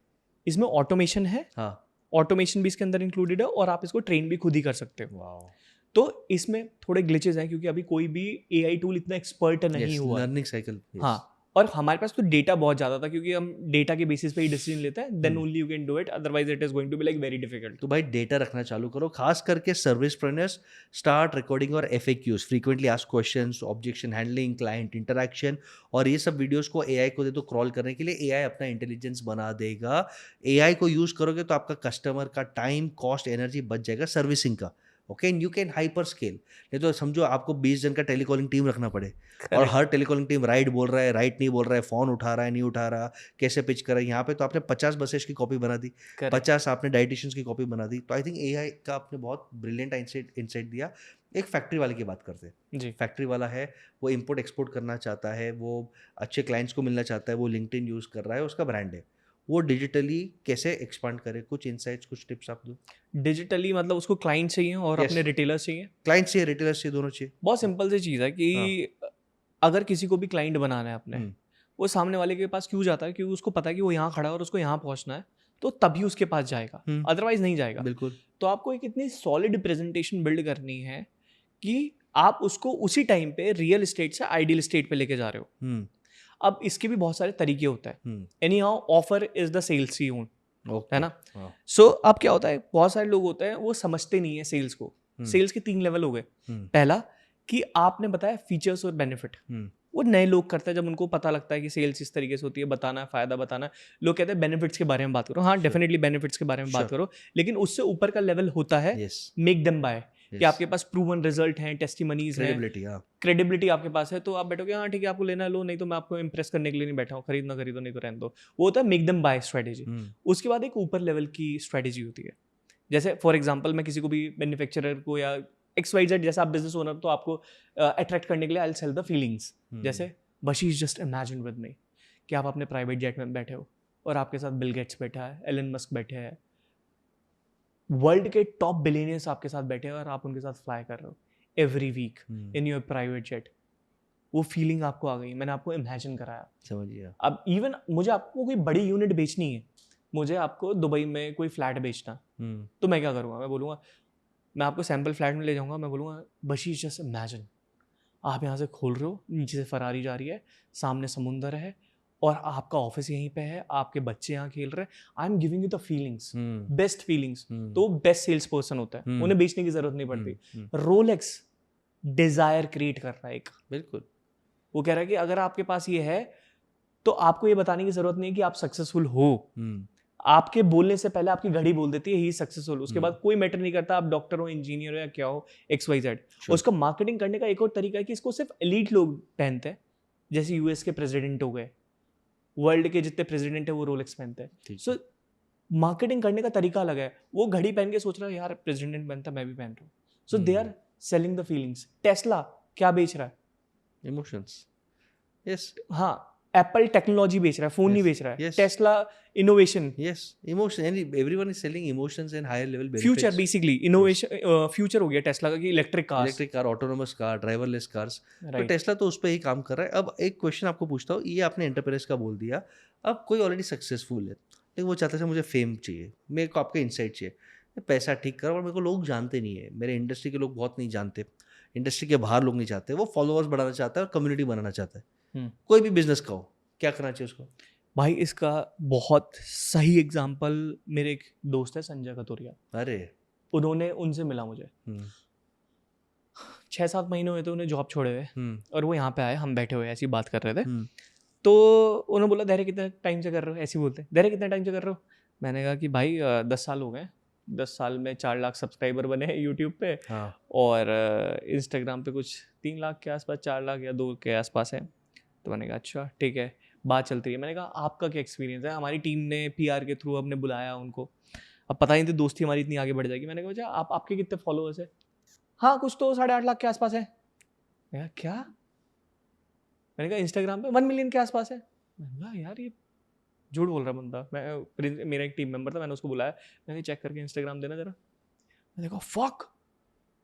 इसमें ऑटोमेशन है, हाँ, ऑटोमेशन भी इसके अंदर इंक्लूडेड है, और आप इसको ट्रेन भी खुद ही कर सकते हो। वाओ, तो इसमें थोड़े ग्लिचेस हैं क्योंकि अभी कोई भी एआई टूल इतना एक्सपर्ट नहीं यस, हुआ है। Learning cycle. हाँ, और हमारे पास तो डेटा बहुत ज़्यादा था, क्योंकि हम डेटा के बेसिस पे ही डिसीजन लेते हैं, then only you can do it, otherwise it is going to be like very difficult. तो भाई डेटा रखना चालू करो, खास करके सर्विस प्रोन्यर्स। स्टार्ट रिकॉर्डिंग और FAQs, frequently asked questions, objection handling, client interaction, और ये सब वीडियोस को एआई को दे दो क्रॉल करने के लिए, एआई अपना इंटेलिजेंस बना देगा। एआई को यूज करोगे तो आपका कस्टमर का टाइम, कॉस्ट, एनर्जी बच जाएगा सर्विसिंग का। Okay, and you can hyper scale. नहीं तो समझो आपको 20 जन का टेलीकॉलिंग टीम रखना पड़े, और हर टेलीकॉलिंग टीम राइट बोल रहा है, राइट नहीं बोल रहा है, फोन उठा रहा है, नहीं उठा रहा, कैसे पिच कर रहा है। यहाँ पे तो आपने 50 बसेस की कॉपी बना दी, 50 आपने डाइटिशियंस की कॉपी बना दी। तो आई थिंक एआई का आपने बहुत ब्रिलियंट इंसाइट दिया। एक फैक्ट्री वाले की बात करते हैं। जी, फैक्ट्री वाला है, वो इंपोर्ट एक्सपोर्ट करना चाहता है, वो अच्छे क्लाइंट्स को मिलना चाहता है, वो लिंक्डइन यूज़ कर रहा है, उसका ब्रांड है, वो डिजिटली कैसे एक्सपांड करे? कुछ इनसाइट्स, कुछ टिप्स आप दो। डिजिटली मतलब उसको क्लाइंट चाहिए और Yes. अपने रिटेलर्स चाहिए। क्लाइंट चाहिए, रिटेलर्स चाहिए, दोनों चाहिए। बहुत सिंपल सी चीज़ है कि अगर किसी को भी क्लाइंट बनाना है अपने, हम्म, वो सामने वाले के पास क्यों जाता है? क्योंकि उसको पता है कि वो यहाँ खड़ा है और उसको यहाँ पहुँचना है, तो तभी उसके पास जाएगा, हम्म, अदरवाइज नहीं जाएगा। बिल्कुल। तो आपको एक इतनी सॉलिड प्रेजेंटेशन बिल्ड करनी है कि आप उसको उसी टाइम पे रियल स्टेट से आइडियल स्टेट पे लेके जा रहे हो। हम्म, अब इसके भी बहुत सारे तरीके होते हैं। Hmm, anyhow offer is the sales he own, okay, है ना? हाँ, सो अब क्या होता है, बहुत सारे लोग होते हैं वो समझते नहीं है सेल्स को। सेल्स के 3 लेवल हो गए। पहला कि आपने बताया फीचर्स और बेनिफिट, वो नए लोग करते हैं जब उनको पता लगता है कि सेल्स इस तरीके से होती है, बताना है, फायदा बताना है। लोग कहते हैं बेनिफिट्स के बारे में बात करो। हाँ, डेफिनेटली बेनिफिट्स के बारे में बात Sure. करो, लेकिन उससे ऊपर का लेवल होता है यस, मेक देम बाय, कि आपके पास प्रूवन रिजल्ट हैं, टेस्टिमनीज हैं, क्रेडिबिलिटी, हाँ, क्रेडिबिलिटी आपके पास है, तो आप बैठोगे हाँ ठीक है आपको लेना लो, नहीं तो मैं आपको इंप्रेस करने के लिए नहीं बैठा हूँ, खरीदना खरीदो नहीं तो रहने दो। वो होता है मेक देम बाय स्ट्रेटेजी। उसके बाद एक ऊपर लेवल की स्ट्रेटेजी होती है। जैसे फॉर एग्जांपल मैं किसी को भी मैन्युफैक्चरर को या XYZ, जैसे आप बिजनेस ओनर, तो आपको अट्रैक्ट करने के लिए I will sell the feelings. जैसे बशीश जस्ट इमेजिन विद मी कि आप अपने प्राइवेट जेट में बैठे हो और आपके साथ बिल गेट्स बैठा है, एलन मस्क बैठे हैं, वर्ल्ड के टॉप बिलियनियर्स आपके साथ बैठे हैं और आप उनके साथ फ्लाई कर रहे हो every week in your private jet. वो फीलिंग आपको आ गई, मैंने आपको इमेजिन कराया। समझिए। अब इवन मुझे आपको कोई बड़ी यूनिट बेचनी है, मुझे आपको दुबई में कोई फ्लैट बेचना, तो मैं क्या करूँगा? मैं बोलूँगा, मैं आपको सैम्पल फ्लैट में ले जाऊँगा, मैं बोलूँगा बशीश जस्ट इमेजिन आप यहाँ से खोल रहे हो, नीचे से फरारी जा रही है, सामने समुंदर है और आपका ऑफिस यहीं पे है, आपके बच्चे यहाँ खेल रहे हैं, I am giving you the feelings, best feelings. तो बेस्ट सेल्स पर्सन होता है, उन्हें बेचने की जरूरत नहीं पड़ती। रोलेक्स डिजायर क्रिएट कर रहा है एक, बिल्कुल। वो कह रहा है कि अगर आपके पास ये है तो आपको ये बताने की जरूरत नहीं है कि आप सक्सेसफुल हो। आपके बोलने से पहले आपकी घड़ी बोल देती है ही सक्सेसफुल। उसके बाद कोई मैटर नहीं करता आप डॉक्टर हो, इंजीनियर हो या क्या हो, XYZ। उसका मार्केटिंग करने का एक और तरीका है कि इसको सिर्फ एलीट लोग पहनते हैं, जैसे यूएस के प्रेसिडेंट हो गए, वर्ल्ड के जितने प्रेसिडेंट है वो रोलेक्स पहनते हैं। सो मार्केटिंग करने का तरीका अलग है। वो घड़ी पहन के सोच रहा है यार प्रेसिडेंट पहनता मैं भी पहन रहा हूँ। So they are selling the feelings. Tesla क्या बेच रहा है? इमोशंस। यस, हाँ, एप्पल टेक्नोलॉजी बेच रहा है, फोन नहीं बेच रहा है। Tesla innovation. Yes, emotion, everyone is selling emotions and higher level benefits. Future basically innovation, future हो गया टेस्ला का कि electric car, autonomous car, driverless cars. तो टेस्ला तो उस पर ही काम कर रहा है। अब एक क्वेश्चन आपको पूछता हूँ, ये आपने एंटरप्रेन्योर्स का बोल दिया, अब कोई ऑलरेडी सक्सेसफुल है लेकिन वो चाहता है मुझे फेम चाहिए, मेरे को आपका इंसाइट चाहिए, पैसा ठीक करो, और मेरे को लोग जानते नहीं है, मेरे इंडस्ट्री के लोग बहुत नहीं जानते, इंडस्ट्री के बाहर लोग नहीं चाहते, वो फॉलोअर्स बढ़ाना चाहता है और कम्युनिटी बनाना चाहता है। कोई भी बिजनेस का हो, क्या करना चाहिए उसको? भाई इसका बहुत सही एग्जांपल मेरे एक दोस्त है संजय कतोरिया। अरे उन्होंने, उनसे मिला मुझे 6-7 महीने हुए थे उन्हें जॉब छोड़े हुए, और वो यहाँ पे आए, हम बैठे हुए ऐसी बात कर रहे थे। तो उन्होंने बोला धैर्य कितने टाइम से कर रहे हो? ऐसे बोलते, धैर्य कितने टाइम से कर रहे हो? मैंने कहा कि भाई 10 साल हो गए, 10 साल में 4 लाख सब्सक्राइबर बने हैं यूट्यूब पे। हाँ। और इंस्टाग्राम पे कुछ 3 लाख के आसपास, 4 लाख या 2 के आसपास है। तो मैंने कहा अच्छा ठीक है, बात चलती रही। मैंने कहा आपका क्या एक्सपीरियंस है? हमारी टीम ने PR के थ्रू हमने बुलाया उनको, अब पता नहीं थी दोस्ती हमारी इतनी आगे बढ़ जाएगी। मैंने कहा अच्छा आपके कितने फॉलोअर्स है? हाँ कुछ तो 8.5 लाख के आसपास है। मैंने कहा क्या? मैंने कहा इंस्टाग्राम पे 1 मिलियन के आसपास है। मैंने कहा यार ये झूठ बोल रहा बंदा। मेरा एक टीम मेंबर था, मैंने उसको बुलाया, मैंने चेक करके इंस्टाग्राम देना जरा। मैंने कहा फक।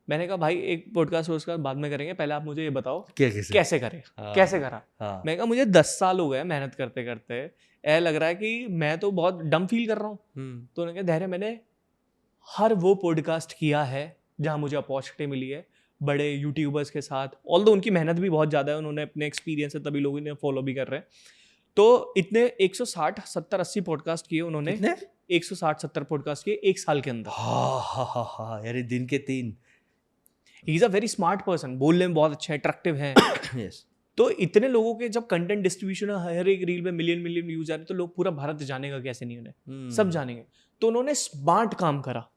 मैंने कहा भाई एक पॉडकास्ट उसका बाद में करेंगे, पहले आप मुझे ये बताओ कैसे करें, कैसे करा। मैंने कहा मुझे 10 साल हो गए मेहनत करते करते, ऐसा लग रहा है कि मैं तो बहुत डम फील कर रहा हूँ। तो उन्होंने कहा धैर्य, मैंने हर वो पॉडकास्ट किया है जहाँ मुझे अपॉर्चुनिटी मिली है बड़े यूट्यूबर्स के साथ, ऑल्दो उनकी मेहनत भी बहुत ज़्यादा है, उन्होंने अपने एक्सपीरियंस से तभी लोग इन्हें फॉलो भी कर रहे हैं। तो इतने 160 70 80 पॉडकास्ट किए उन्होंने। 160 70 पॉडकास्ट किए 1 साल के अंदर। हाँ यार दिन के 3। He is a very smart person, बोलने में बहुत अच्छा है, अट्रैक्टिव है। yes. तो इतने लोगों के जब कंटेंट डिस्ट्रीब्यूशन हर एक रील में मिलियन व्यूज आ रहे, तो लोग पूरा भारत जानेगा कैसे नहीं उन्हें, सब जानेंगे। तो उन्होंने स्मार्ट काम करा।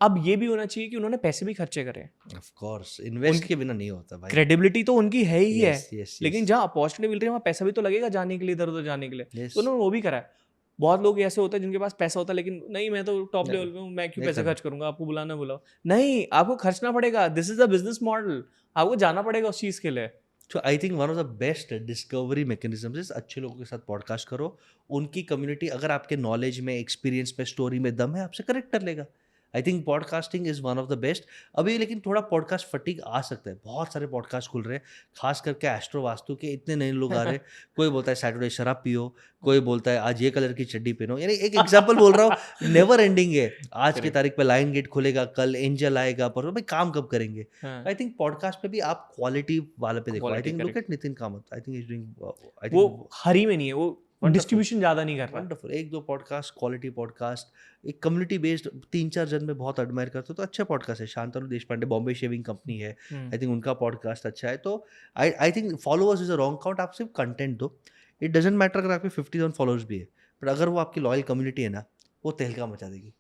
अब ये भी होना चाहिए कि उन्होंने पैसे भी खर्चे करे। ऑफ कोर्स इन्वेस्ट के बिना नहीं होता भाई। क्रेडिबिलिटी तो उनकी है ही है, लेकिन yes. जहाँ अपॉर्चुनिटी मिल रही है वहाँ पैसा भी तो लगेगा जाने के लिए, इधर उधर जाने के लिए। yes. तो उन्होंने वो भी करा है। बहुत लोग ऐसे होते हैं जिनके पास पैसा होता है लेकिन नहीं मैं तो टॉप लेवल पे हूँ, मैं क्यों पैसे खर्च करूंगा, आपको बुलाना बुलाओ। नहीं, आपको खर्चना पड़ेगा, this is a business model, आपको जाना पड़ेगा उस चीज के लिए। So I think one of the best discovery mechanisms is अच्छे लोगों के साथ पॉडकास्ट करो। उनकी कम्युनिटी अगर आपके नॉलेज में, एक्सपीरियंस में, स्टोरी में दम है, आपसे कनेक्ट कर लेगा। आई think podcasting is one of the best. अभी लेकिन थोड़ा पॉडकास्ट फटीग आ सकता है, बहुत सारे पॉडकास्ट खुल रहे हैं, खास करके एस्ट्रो वास्तु के इतने नए लोग आ रहे हैं। कोई बोलता है सैटरडे शराब पियो, कोई बोलता है आज ये कलर की चड्डी पहनो। यानी एक एग्जाम्पल बोल रहा हूँ, नेवर एंडिंग है। आज की तारीख पे लाइन गेट खुलेगा, कल एंजल आएगा, पर भाई काम कब करेंगे। आई थिंक पॉडकास्ट पे भी आप क्वालिटी वाले पे देखो। I think look at Nitin Kamat, I think is doing, वो हरी में नहीं है, वो डिस्ट्रीब्यूशन ज्यादा नहीं कर रहा। वंडरफुल, 1-2 पॉडकास्ट, क्वालिटी पॉडकास्ट, एक कम्युनिटी बेस्ड 3-4 जन में बहुत एडमायर करते हो तो अच्छा पॉडकास्ट है। शांतनु देशपांडे, बॉम्बे शेविंग कंपनी है, आई थिंक उनका पॉडकास्ट अच्छा है। तो I think followers is a wrong count. आप सिर्फ कंटेंट दो, इट डजेंट मैटर अगर आपके 50,000 फॉलोअर्स भी है, बट अगर वो आपकी लॉयल कम्युनिटी है ना, वो तहलका मचा देगी।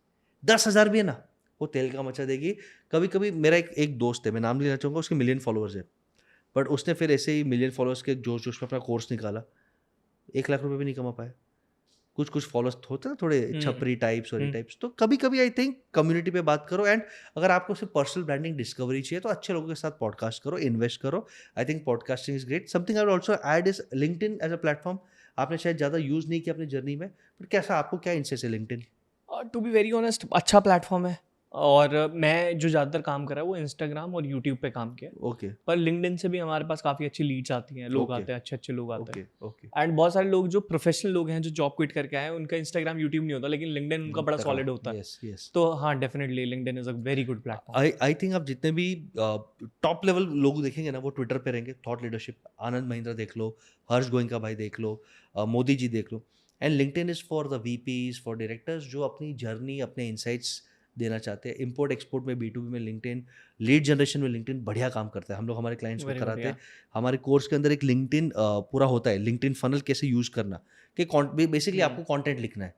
10,000 भी है ना, वो तहलका मचा देगी। कभी कभी मेरा एक दोस्त है, मैं नाम लेना चाहूँगा, उसके 1 मिलियन फॉलोअर्स है, बट उसने फिर ऐसे ही 1 मिलियन फॉलोअर्स के जोश जोश में अपना कोर्स निकाला, 1 लाख रुपए भी नहीं कमा पाया। कुछ फॉलोअर्स होते हैं ना थोड़े छपरी टाइप्स और टाइप्स। तो कभी कभी आई थिंक कम्युनिटी पे बात करो। एंड अगर आपको सिर्फ पर्सनल ब्रांडिंग डिस्कवरी चाहिए तो अच्छे लोगों के साथ पॉडकास्ट करो, इन्वेस्ट करो। I think podcasting is great. Something I will also add is LinkedIn as a platform. आपने शायद ज़्यादा यूज़ नहीं किया अपनी जर्नी में, बट कैसा, आपको क्या इंसेस है LinkedIn? To be very honest अच्छा प्लेटफॉर्म है, और मैं जो ज़्यादातर काम कर रहा है वो इंस्टाग्राम और यूट्यूब पे काम किया। ओके। पर लिंक्डइन से भी हमारे पास काफ़ी अच्छी लीड्स आती हैं, लोग Okay. आते हैं, अच्छे लोग आते हैं। ओके। एंड बहुत सारे लोग जो प्रोफेशनल लोग हैं जो जॉब क्विट करके आए हैं, उनका इंस्टाग्राम यूट्यूब नहीं होता, लेकिन लिंक्डइन उनका बड़ा सॉलिड होता है। यस। तो हाँ, definitely LinkedIn is a very good platform. I think आप जितने भी टॉप लेवल लोग देखेंगे ना, वो ट्विटर पे रहेंगे। थॉट लीडरशिप, आनंद महिंद्रा देख लो, हर्ष गोयनका भाई देख लो, मोदी जी देख लो। And LinkedIn is for the VPs, for directors जो अपनी जर्नी, अपने इंसाइट्स देना चाहते हैं। इंपोर्ट एक्सपोर्ट में, B2B में लिंक्डइन, लीड जनरेशन में लिंक्डइन बढ़िया काम करता है। हम लोग हमारे क्लाइंट्स को कराते हैं। हमारे कोर्स के अंदर एक लिंक्डइन पूरा होता है, लिंक्डइन फनल कैसे यूज़ करना, कि बेसिकली आपको कंटेंट लिखना है।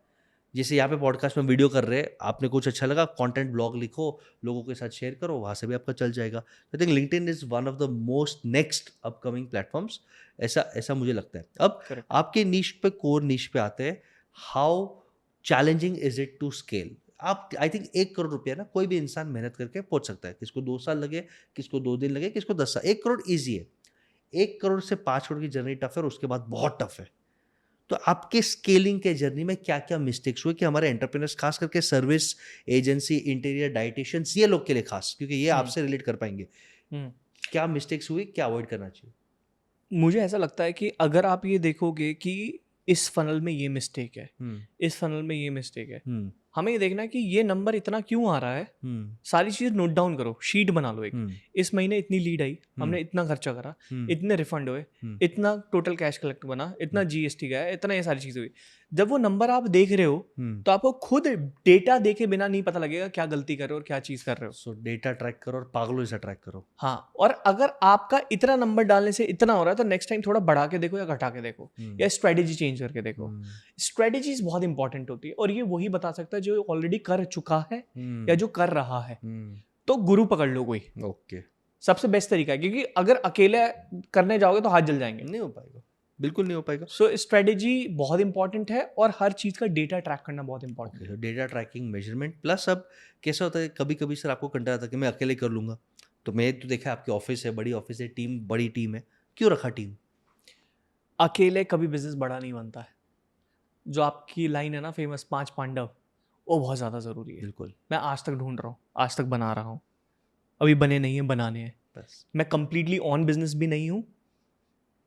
जैसे यहाँ पे पॉडकास्ट में वीडियो कर रहे हैं, आपने कुछ अच्छा लगा, कंटेंट ब्लॉग लिखो, लोगों के साथ शेयर करो, वहाँ से भी आपका चल जाएगा। I think LinkedIn is one of the most next upcoming platforms, ऐसा मुझे लगता है। अब आपके नीश पे, कोर नीश पे आते हैं। How challenging is it to scale? आप आई थिंक 1 करोड़ रुपया ना कोई भी इंसान मेहनत करके पहुंच सकता है। किसको 2 साल लगे, किसको 2 दिन लगे, किसको 10 साल। 1 करोड़ ईजी है, 1 करोड़ से 5 करोड़ की जर्नी टफ है, और उसके बाद बहुत टफ है। तो आपके स्केलिंग के जर्नी में क्या क्या मिस्टेक्स हुए कि हमारे एंटरप्रेन्योर्स, खास करके सर्विस एजेंसी, इंटीरियर, डाइटिशियंस, ये लोग के लिए खास, क्योंकि ये आपसे रिलेट कर पाएंगे, क्या मिस्टेक्स हुई, क्या अवॉइड करना चाहिए? मुझे ऐसा लगता है कि अगर आप ये देखोगे कि इस फनल में ये मिस्टेक है, इस फनल में ये मिस्टेक है, हमें ये देखना है कि ये नंबर इतना क्यों आ रहा है। सारी चीज नोट डाउन करो, शीट बना लो एक। इस महीने इतनी लीड आई, हमने इतना खर्चा करा, इतने रिफंड हुए, इतना टोटल कैश कलेक्ट बना, इतना GST गया, इतना ये सारी चीजें हुई। जब वो नंबर आप देख रहे हो तो आपको खुद डेटा देखे बिना नहीं पता लगेगा क्या गलती कर रहे हो और क्या चीज कर रहे हो। सो डेटा ट्रैक करो और पागलों से ट्रैक करो। हाँ, और अगर आपका इतना नंबर डालने से इतना हो रहा है तो नेक्स्ट टाइम थोड़ा बढ़ा के देखो या घटा के देखो, या स्ट्रेटेजी चेंज करके देखो। स्ट्रेटेजीज बहुत इंपॉर्टेंट होती है, और ये वही बता सकता है जो ऑलरेडी कर चुका है या जो कर रहा है। तो गुरु पकड़ लो कोई, ओके, सबसे बेस्ट तरीका है, क्योंकि अगर अकेले करने जाओगे तो हाथ जल जाएंगे, नहीं हो पाएगा। बिल्कुल नहीं हो पाएगा। सो स्ट्रेटेजी बहुत इंपॉर्टेंट है और हर चीज़ का डेटा ट्रैक करना बहुत इंपॉर्टेंट है। डेटा ट्रैकिंग, मेजरमेंट, प्लस अब कैसा होता है कभी कभी सर आपको कंटाला आता है कि मैं अकेले कर लूँगा, तो मैं तो देखा आपकी ऑफिस है, बड़ी ऑफिस है, टीम बड़ी टीम है, क्यों रखा टीम? अकेले कभी बिजनेस बड़ा नहीं बनता है। जो आपकी लाइन है ना फेमस 5 पांडव, वो बहुत ज़्यादा ज़रूरी है। बिल्कुल, मैं आज तक ढूंढ रहा हूँ, आज तक बना रहा हूँ, अभी बने नहीं हैं, बनाने हैं। बस मैं कंप्लीटली ऑन बिजनेस भी नहीं हूँ,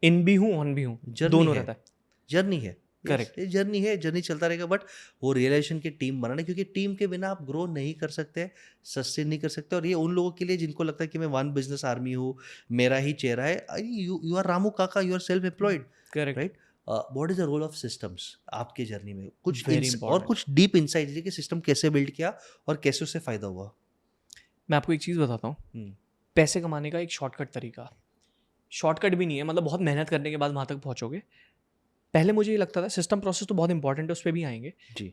इन भी हूँ, ऑन भी हूँ, जर्नी दोनों है, रहता है। जर्नी है। Correct. ये जर्नी है, जर्नी चलता रहेगा, बट वो रियलाइजेशन की टीम बनाना, क्योंकि टीम के बिना आप ग्रो नहीं कर सकते, सस्टेन नहीं कर सकते। और ये उन लोगों के लिए जिनको लगता है कि मैं वन बिजनेस आर्मी हूँ, मेरा ही चेहरा है, you are Ramu Kaka, you are self employed, correct. Right? What is the role of systems आपके जर्नी में? कुछ Very और important. कुछ डीप इंसाइट दीजिए कि सिस्टम कैसे बिल्ड किया और कैसे उससे फायदा हुआ। मैं आपको एक चीज़ बताता हूँ, हम्म, पैसे कमाने का एक शॉर्टकट तरीका, शॉर्टकट भी नहीं है, मतलब बहुत मेहनत करने के बाद वहाँ तक पहुँचोगे। पहले मुझे ये लगता था सिस्टम प्रोसेस तो बहुत इंपॉर्टेंट है, उस पर भी आएंगे। जी।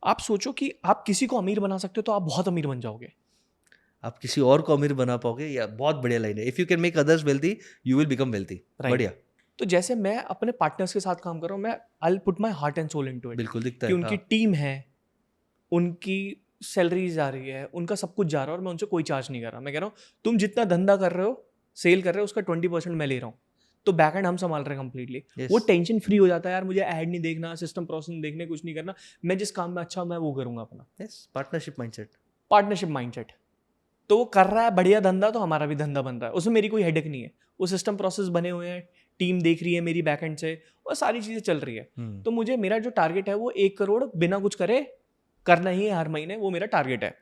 आप सोचो कि आप किसी को अमीर बना सकते हो तो आप बहुत अमीर बन जाओगे। आप किसी और को अमीर बना पाओगे, या बहुत बढ़िया लाइन है, if you can make others wealthy you will become wealthy. Right. बढ़िया, तो जैसे मैं अपने पार्टनर्स के साथ काम कर रहा हूँ, मैं I put my heart and soul into it, बिल्कुल दिखता कि है। उनकी हाँ, टीम है, उनकी सैलरी जा रही है, उनका सब कुछ जा रहा है और मैं उनसे कोई चार्ज नहीं कर रहा। मैं कह रहा हूँ तुम जितना धंधा कर रहे हो, सेल कर रहे हो, उसका 20% मैं ले रहा हूँ, तो बैक एंड हम संभाल रहे हैं कंप्लीटली। Yes. वो टेंशन फ्री हो जाता है यार, मुझे ऐड नहीं देखना, सिस्टम प्रोसेस नहीं देखने, कुछ नहीं करना, मैं जिस काम में अच्छा हूं, मैं वो करूंगा अपना। Yes, partnership mindset. Partnership mindset, तो वो कर रहा है बढ़िया धंधा, तो हमारा भी धंधा बन रहा है, उसमें मेरी कोई हेडेक नहीं है। वो सिस्टम प्रोसेस बने हुए हैं, टीम देख रही है मेरी बैक एंड से, और सारी चीज़ें चल रही है। तो मुझे मेरा जो टारगेट है वो 1 करोड़ बिना कुछ करे करना ही है हर महीने, वो मेरा टारगेट है।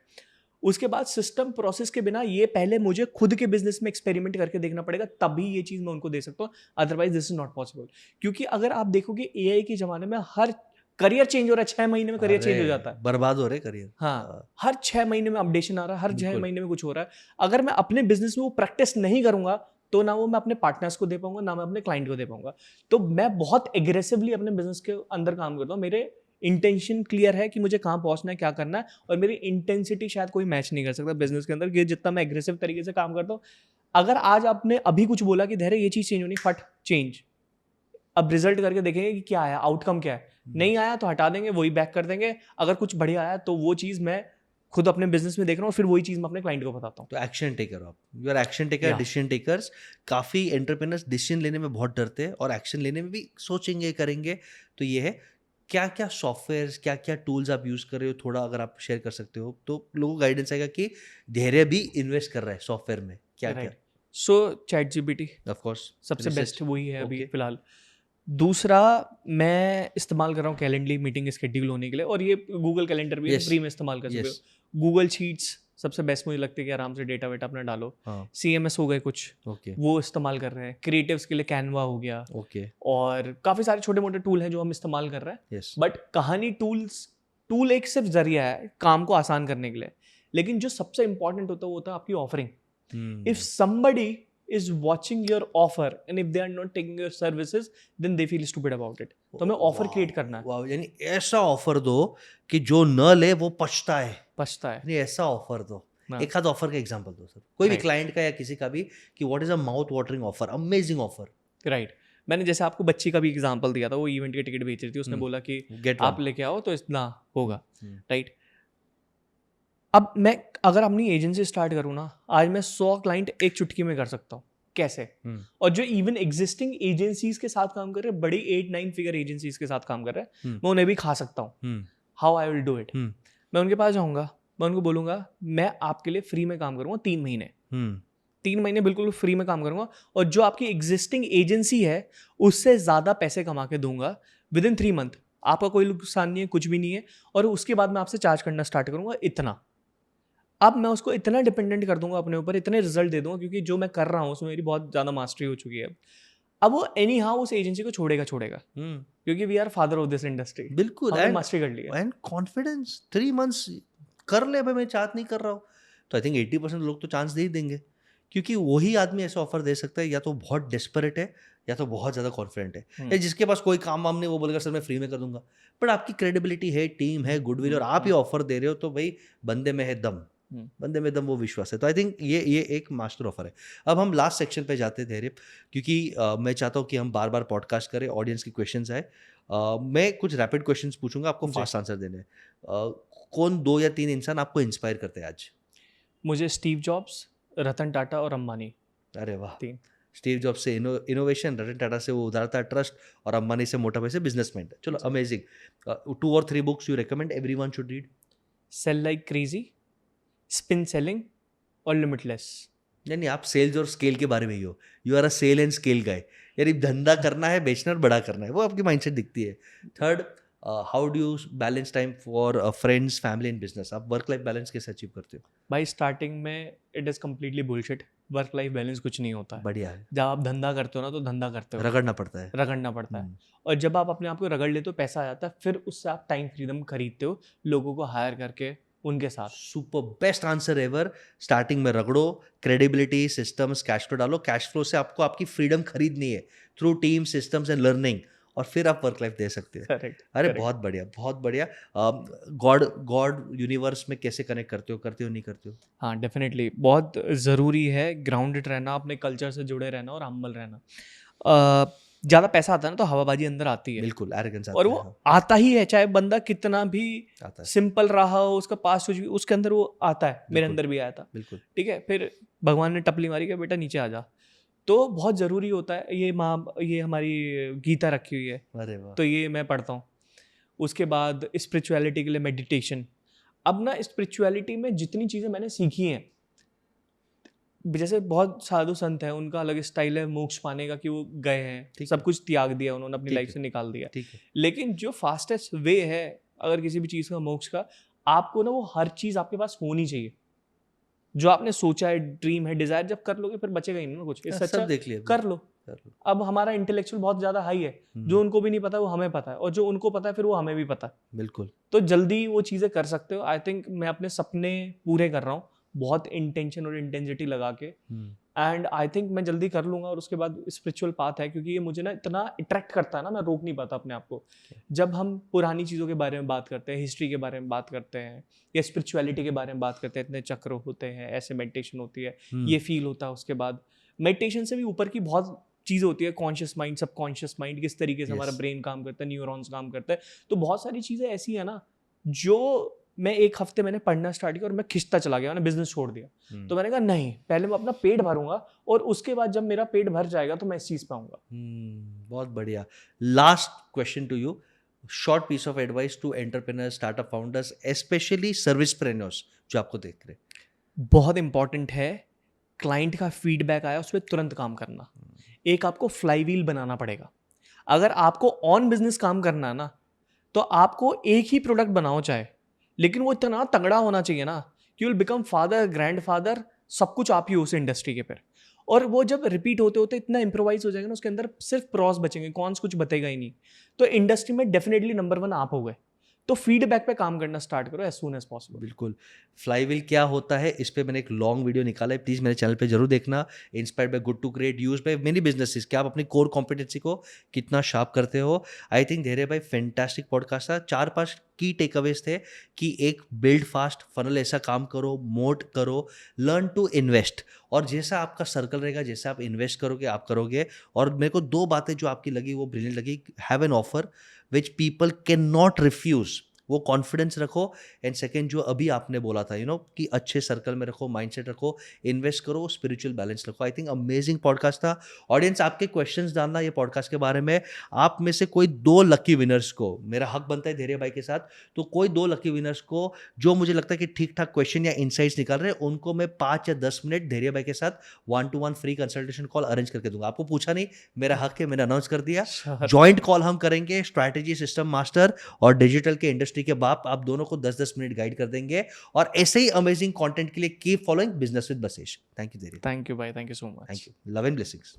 उसके बाद सिस्टम प्रोसेस के बिना ये पहले मुझे खुद के बिजनेस में एक्सपेरिमेंट करके देखना पड़ेगा, तभी ये चीज़ मैं उनको दे सकता हूँ, otherwise this is not possible. क्योंकि अगर आप देखोगे एआई के ज़माने में हर करियर चेंज हो रहा है, 6 महीने में करियर चेंज हो जाता है। बर्बाद हो रहे करियर। हाँ, हर 6 महीने में अपडेशन आ रहा है, हर 6 बिल्कुल। महीने में कुछ हो रहा है। अगर मैं अपने बिजनेस में वो प्रैक्टिस नहीं करूंगा तो ना वो मैं अपने पार्टनर्स को दे पाऊंगा, ना मैं अपने क्लाइंट को दे पाऊंगा। तो मैं बहुत एग्रेसिवली अपने बिजनेस के अंदर काम करता हूँ। मेरे इंटेंशन क्लियर है कि मुझे कहाँ पहुंचना है, क्या करना है, और मेरी इंटेंसिटी शायद कोई मैच नहीं कर सकता बिजनेस के अंदर, कि जितना मैं एग्रेसिव तरीके से काम करता हूँ। अगर आज आपने अभी कुछ बोला कि धैर्य ये चीज़ चेंज होनी, फट चेंज, अब रिजल्ट करके देखेंगे कि क्या आया, आउटकम क्या है। नहीं आया तो हटा देंगे, वही बैक कर देंगे। अगर कुछ बढ़िया आया तो वो चीज़ मैं खुद अपने बिजनेस में देख रहा हूँ, फिर वही चीज़ मैं अपने क्लाइंट को बताता हूँ। तो एक्शन टेकर आप, you are action taker, Yeah. Decision takers. काफ़ी एंटरप्रेन्योर्स डिसीजन लेने में बहुत डरते हैं और एक्शन लेने में भी सोचेंगे, करेंगे। तो ये है, क्या क्या सॉफ्टवेयर, क्या क्या टूल्स आप यूज़ कर रहे हो, थोड़ा अगर आप शेयर कर सकते हो तो लोगों को गाइडेंस आएगा कि धैर्य भी इन्वेस्ट कर रहा है सॉफ्टवेयर में, क्या क्या। सो ChatGPT ऑफ कोर्स सबसे बेस्ट वही है अभी Okay. फिलहाल। दूसरा मैं इस्तेमाल कर रहा हूँ कैलेंडली मीटिंग शेड्यूल होने के लिए, और ये गूगल कैलेंडर भी Yes. फ्री में इस्तेमाल कर सकते Yes. हो। गूगल शीट्स सबसे बेस्ट मुझे लगता है कि आराम से डेटा वेटा अपना डालो। हाँ, CMS हो गए कुछ, ओके वो इस्तेमाल कर रहे हैं। क्रिएटिव्स के लिए कैनवा हो गया, ओके, और काफ़ी सारे छोटे मोटे टूल हैं जो हम इस्तेमाल कर रहे हैं। यस, बट कहानी टूल एक सिर्फ जरिया है काम को आसान करने के लिए, लेकिन जो सबसे इंपॉर्टेंट होता है वो होता है आपकी offering. If somebody is watching your offer and if they are not taking your services, then they feel stupid about it. तो हमें ऑफर क्रिएट करना है, वाह, यानी ऐसा ऑफर दो कि जो न ले वो पछता है, पछता है। यानी ऐसा ऑफर दो। हाँ। एक आध ऑफर का एग्जांपल दो सर, कोई भी Right. क्लाइंट का या किसी का भी, कि what is a mouth watering offer, amazing offer. Right, मैंने जैसे आपको बच्ची का भी एग्जांपल दिया था, वो इवेंट के टिकट बेच रही थी, उसने बोला कि गेट आप लेके आओ तो इतना होगा। हम्म। राइट, अब मैं अगर अपनी एजेंसी स्टार्ट करूँ ना, आज मैं 100 क्लाइंट एक चुटकी में कर सकता हूँ। कैसे? और जो इवन एग्जिस्टिंग एजेंसीज के साथ काम कर रहे हैं, बड़ी 8-9 फिगर एजेंसीज के साथ काम कर रहे हैं, मैं उन्हें भी खा सकता हूँ। How I will do it? मैं उनके पास जाऊँगा, मैं उनको बोलूँगा मैं आपके लिए फ्री में काम करूँगा 3 महीने, 3 महीने बिल्कुल फ्री में काम करूँगा, और जो आपकी एग्जिस्टिंग एजेंसी है उससे ज़्यादा पैसे कमा के दूंगा विदिन 3 मंथ। आपका कोई नुकसान नहीं है, कुछ भी नहीं है, और उसके बाद मैं आपसे चार्ज करना स्टार्ट करूँगा इतना। अब मैं उसको इतना डिपेंडेंट कर दूंगा अपने ऊपर, इतने रिजल्ट दे दूंगा, क्योंकि जो मैं कर रहा हूँ उसमें मेरी बहुत ज़्यादा मास्टरी हो चुकी है। अब वो एनी हाउ उस एजेंसी को छोड़ेगा, क्योंकि we are father of this industry. बिल्कुल, हमने मास्टरी कर लिया। एंड कॉन्फिडेंस, 3 मंथ्स कर ले भाई, मैं चार्ज नहीं कर रहा हूँ, तो आई थिंक 80% लोग तो चांस दे ही देंगे, क्योंकि वही आदमी ऐसा ऑफर दे सकता है या तो बहुत डेस्परेट है या तो बहुत ज़्यादा कॉन्फिडेंट है, या जिसके पास कोई काम वाम नहीं, वो बोलेगा सर मैं फ्री में कर दूंगा। बट आपकी क्रेडिबिलिटी है, टीम है, गुडविल, और आप ये ऑफर दे रहे हो, तो भाई बंदे में है दम, बंदे में दम, वो विश्वास है। तो आई थिंक ये एक मास्टर ऑफर है। अब हम लास्ट सेक्शन पे जाते हैं धैर्य, क्योंकि मैं चाहता हूँ कि हम बार बार पॉडकास्ट करें, ऑडियंस के क्वेश्चंस आए। मैं कुछ रैपिड क्वेश्चंस पूछूंगा, आपको जी। फास्ट आंसर देने हैं। कौन 2 या 3 इंसान आपको इंस्पायर करते हैं आज? मुझे स्टीव जॉब्स, रतन टाटा और अंबानी, अरे वाह। 3। स्टीव जॉब से इनोवेशन, रतन टाटा से वो उदारता, ट्रस्ट, और अंबानी से मोटा पैसे, बिजनेसमैन। चलो जी। अमेजिंग। 2 और 3 books you recommend everyone should read? Sell like crazy, spin selling और लिमिटलेस। यानी आप सेल्स और स्केल के बारे में ही हो, you are a sale and scale guy. यानी धंधा करना है, बेचना और बड़ा करना है, वो आपकी माइंडसेट दिखती है। Third, how do you balance time for friends, family and business? आप वर्क लाइफ बैलेंस कैसे अचीव करते हो? भाई स्टार्टिंग में it is completely bullshit, work life balance कुछ नहीं होता है। बढ़िया है, जब आप धंधा करते हो ना तो धंधा करते हो, रगड़ना पड़ता है। रगड़ना पड़ता है। और जब आप अपने आप को रगड़ लेते हो, पैसा आ जाता है, फिर उससे आप टाइम फ्रीडम खरीदते हो, लोगों को हायर करके उनके साथ। Super, best answer ever. Starting में रगड़ो, क्रेडिबिलिटी, सिस्टम्स, कैश फ्लो डालो। कैश फ्लो से आपको आपकी फ्रीडम खरीदनी है through team, systems and learning, और फिर आप वर्क लाइफ दे सकते हो। करेक्ट। अरे बहुत बढ़िया, बहुत बढ़िया। गॉड यूनिवर्स में कैसे कनेक्ट करते हो नहीं करते हो? हाँ डेफिनेटली, बहुत ज़रूरी है ग्राउंडेड रहना, अपने कल्चर से जुड़े रहना और हम्बल रहना। ज़्यादा पैसा आता है ना तो हवाबाजी अंदर आती है, बिल्कुल, एरोगेंस और वो आता ही है, चाहे बंदा कितना भी आता है। सिंपल रहा हो, उसका पास कुछ भी, उसके अंदर वो आता है। मेरे बिल्कुल। अंदर भी आया था, बिल्कुल। ठीक है। फिर भगवान ने टपली मारी कि बेटा नीचे आ जा। तो बहुत ज़रूरी होता है ये हमारी गीता रखी हुई है, अरे वाह। तो ये मैं पढ़ता हूँ। उसके बाद स्पिरिचुअलिटी के लिए मेडिटेशन। अब ना स्पिरिचुअलिटी में जितनी चीज़ें मैंने सीखी हैं, जैसे बहुत साधु संत हैं, उनका अलग स्टाइल है मोक्ष पाने का, कि वो गए हैं, ठीक सब है। कुछ त्याग दिया उन्होंने, अपनी ठीक लाइफ है। से निकाल दिया। ठीक है। लेकिन जो फास्टेस्ट वे है अगर किसी भी चीज़ का, मोक्ष का, आपको ना वो हर चीज़ आपके पास होनी चाहिए। जो आपने सोचा है, ड्रीम है, डिजायर, जब कर लोगे फिर बचेगा ही नहीं ना कुछ। इससे सब अच्छा देख लिया, कर लो। कर लो। अब हमारा इंटेलेक्चुअल बहुत ज़्यादा हाई है, जो उनको भी नहीं पता वो हमें पता है, और जो उनको पता है फिर वो हमें भी पता है। बिल्कुल। तो जल्दी वो चीज़ें कर सकते हो। आई थिंक मैं अपने सपने पूरे कर रहा हूँ बहुत इंटेंशन और इंटेंसिटी लगा के, एंड आई थिंक मैं जल्दी कर लूँगा। और उसके बाद स्पिरिचुअल पाथ है, क्योंकि ये मुझे ना इतना अट्रैक्ट करता है ना, मैं रोक नहीं पाता अपने आप को। जब हम पुरानी चीज़ों के बारे में बात करते हैं, हिस्ट्री के बारे में बात करते हैं, या स्पिरिचुअलिटी के बारे में बात करते हैं, इतने चक्र होते हैं, ऐसे मेडिटेशन होती है, ये फील होता है। उसके बाद मेडिटेशन से भी ऊपर की बहुत चीज़ होती है, कॉन्शियस माइंड, सबकॉन्शियस माइंड, किस तरीके से हमारा Yes. ब्रेन काम करता है, न्यूरॉन्स काम करता है। तो बहुत सारी चीज़ें ऐसी है ना, जो मैं एक हफ्ते मैंने पढ़ना स्टार्ट किया और मैं खिंचता चला गया, मैंने बिजनेस छोड़ दिया। तो मैंने कहा नहीं, पहले मैं अपना पेट भरूंगा, और उसके बाद जब मेरा पेट भर जाएगा तो मैं इस चीज़ पे आऊंगा। बहुत बढ़िया। Last question to you, short piece of advice to entrepreneurs, startup founders, specially servicepreneurs जो आपको देख रहे हैं। बहुत इंपॉर्टेंट है, क्लाइंट का फीडबैक आया उस पर तुरंत काम करना। एक आपको फ्लाईव्हील बनाना पड़ेगा। अगर आपको ऑन बिजनेस काम करना है ना, तो आपको एक ही प्रोडक्ट बनाओ चाहे, लेकिन वो इतना तगड़ा होना चाहिए ना कि विल बिकम फादर, ग्रैंडफादर, सब कुछ आप ही हो उस इंडस्ट्री के फिर। और वो जब रिपीट होते होते इतना इम्प्रोवाइज हो जाएगा ना, उसके अंदर सिर्फ प्रॉस बचेंगे, कॉन्स कुछ बतेगा ही नहीं। तो इंडस्ट्री में डेफिनेटली नंबर 1 आप हो गए। तो फीडबैक पे काम करना स्टार्ट करो एज सून एज पॉसिबल। बिल्कुल। फ्लाईव्हील क्या होता है, इस पे मैंने एक लॉन्ग वीडियो निकाला है, प्लीज़ मेरे चैनल पे जरूर देखना। Inspired by good to great, use by many businesses, कि आप अपनी कोर कॉम्पिटेंसी को कितना शार्प करते हो। आई थिंक धैर्य भाई फैंटास्टिक पॉडकास्ट था। 4-5 की टेकअवेज थे कि एक बिल्ड फास्ट फनल ऐसा काम करो, मोट करो, लर्न टू इन्वेस्ट, और जैसा आपका सर्कल रहेगा, जैसा आप इन्वेस्ट करोगे आप करोगे। और मेरे को 2 बातें जो आपकी लगी वो ब्रिलियंट लगी। Have an offer which people can not refuse, वो कॉन्फिडेंस रखो। एंड सेकेंड जो अभी आपने बोला था कि अच्छे सर्कल में रखो, माइंडसेट रखो, इन्वेस्ट करो, स्पिरिचुअल बैलेंस रखो। आई थिंक अमेजिंग पॉडकास्ट था। ऑडियंस आपके क्वेश्चंस डालना ये पॉडकास्ट के बारे में। आप में से कोई 2 लकी विनर्स को, मेरा हक बनता है धैर्य भाई के साथ, तो कोई 2 लकी विनर्स को जो मुझे लगता है कि ठीक ठाक क्वेश्चन या इंसाइट्स निकाल रहे हैं, उनको मैं 5 या 10 मिनट धैर्य भाई के साथ 1-to-1 free consultation call arrange करके दूंगा। आपको पूछा नहीं, मेरा हक है, मैंने अनाउंस कर दिया। जॉइंट कॉल हम करेंगे, स्ट्रैटेजी, सिस्टम मास्टर और डिजिटल के इंडस्ट्री के बाप, आप दोनों को 10-10 मिनट गाइड कर देंगे। और ऐसे ही अमेजिंग कंटेंट के लिए keep following business with Basesh. Thank you Dhairya. Thank you भाई, thank you so much. Thank you. Love and blessings.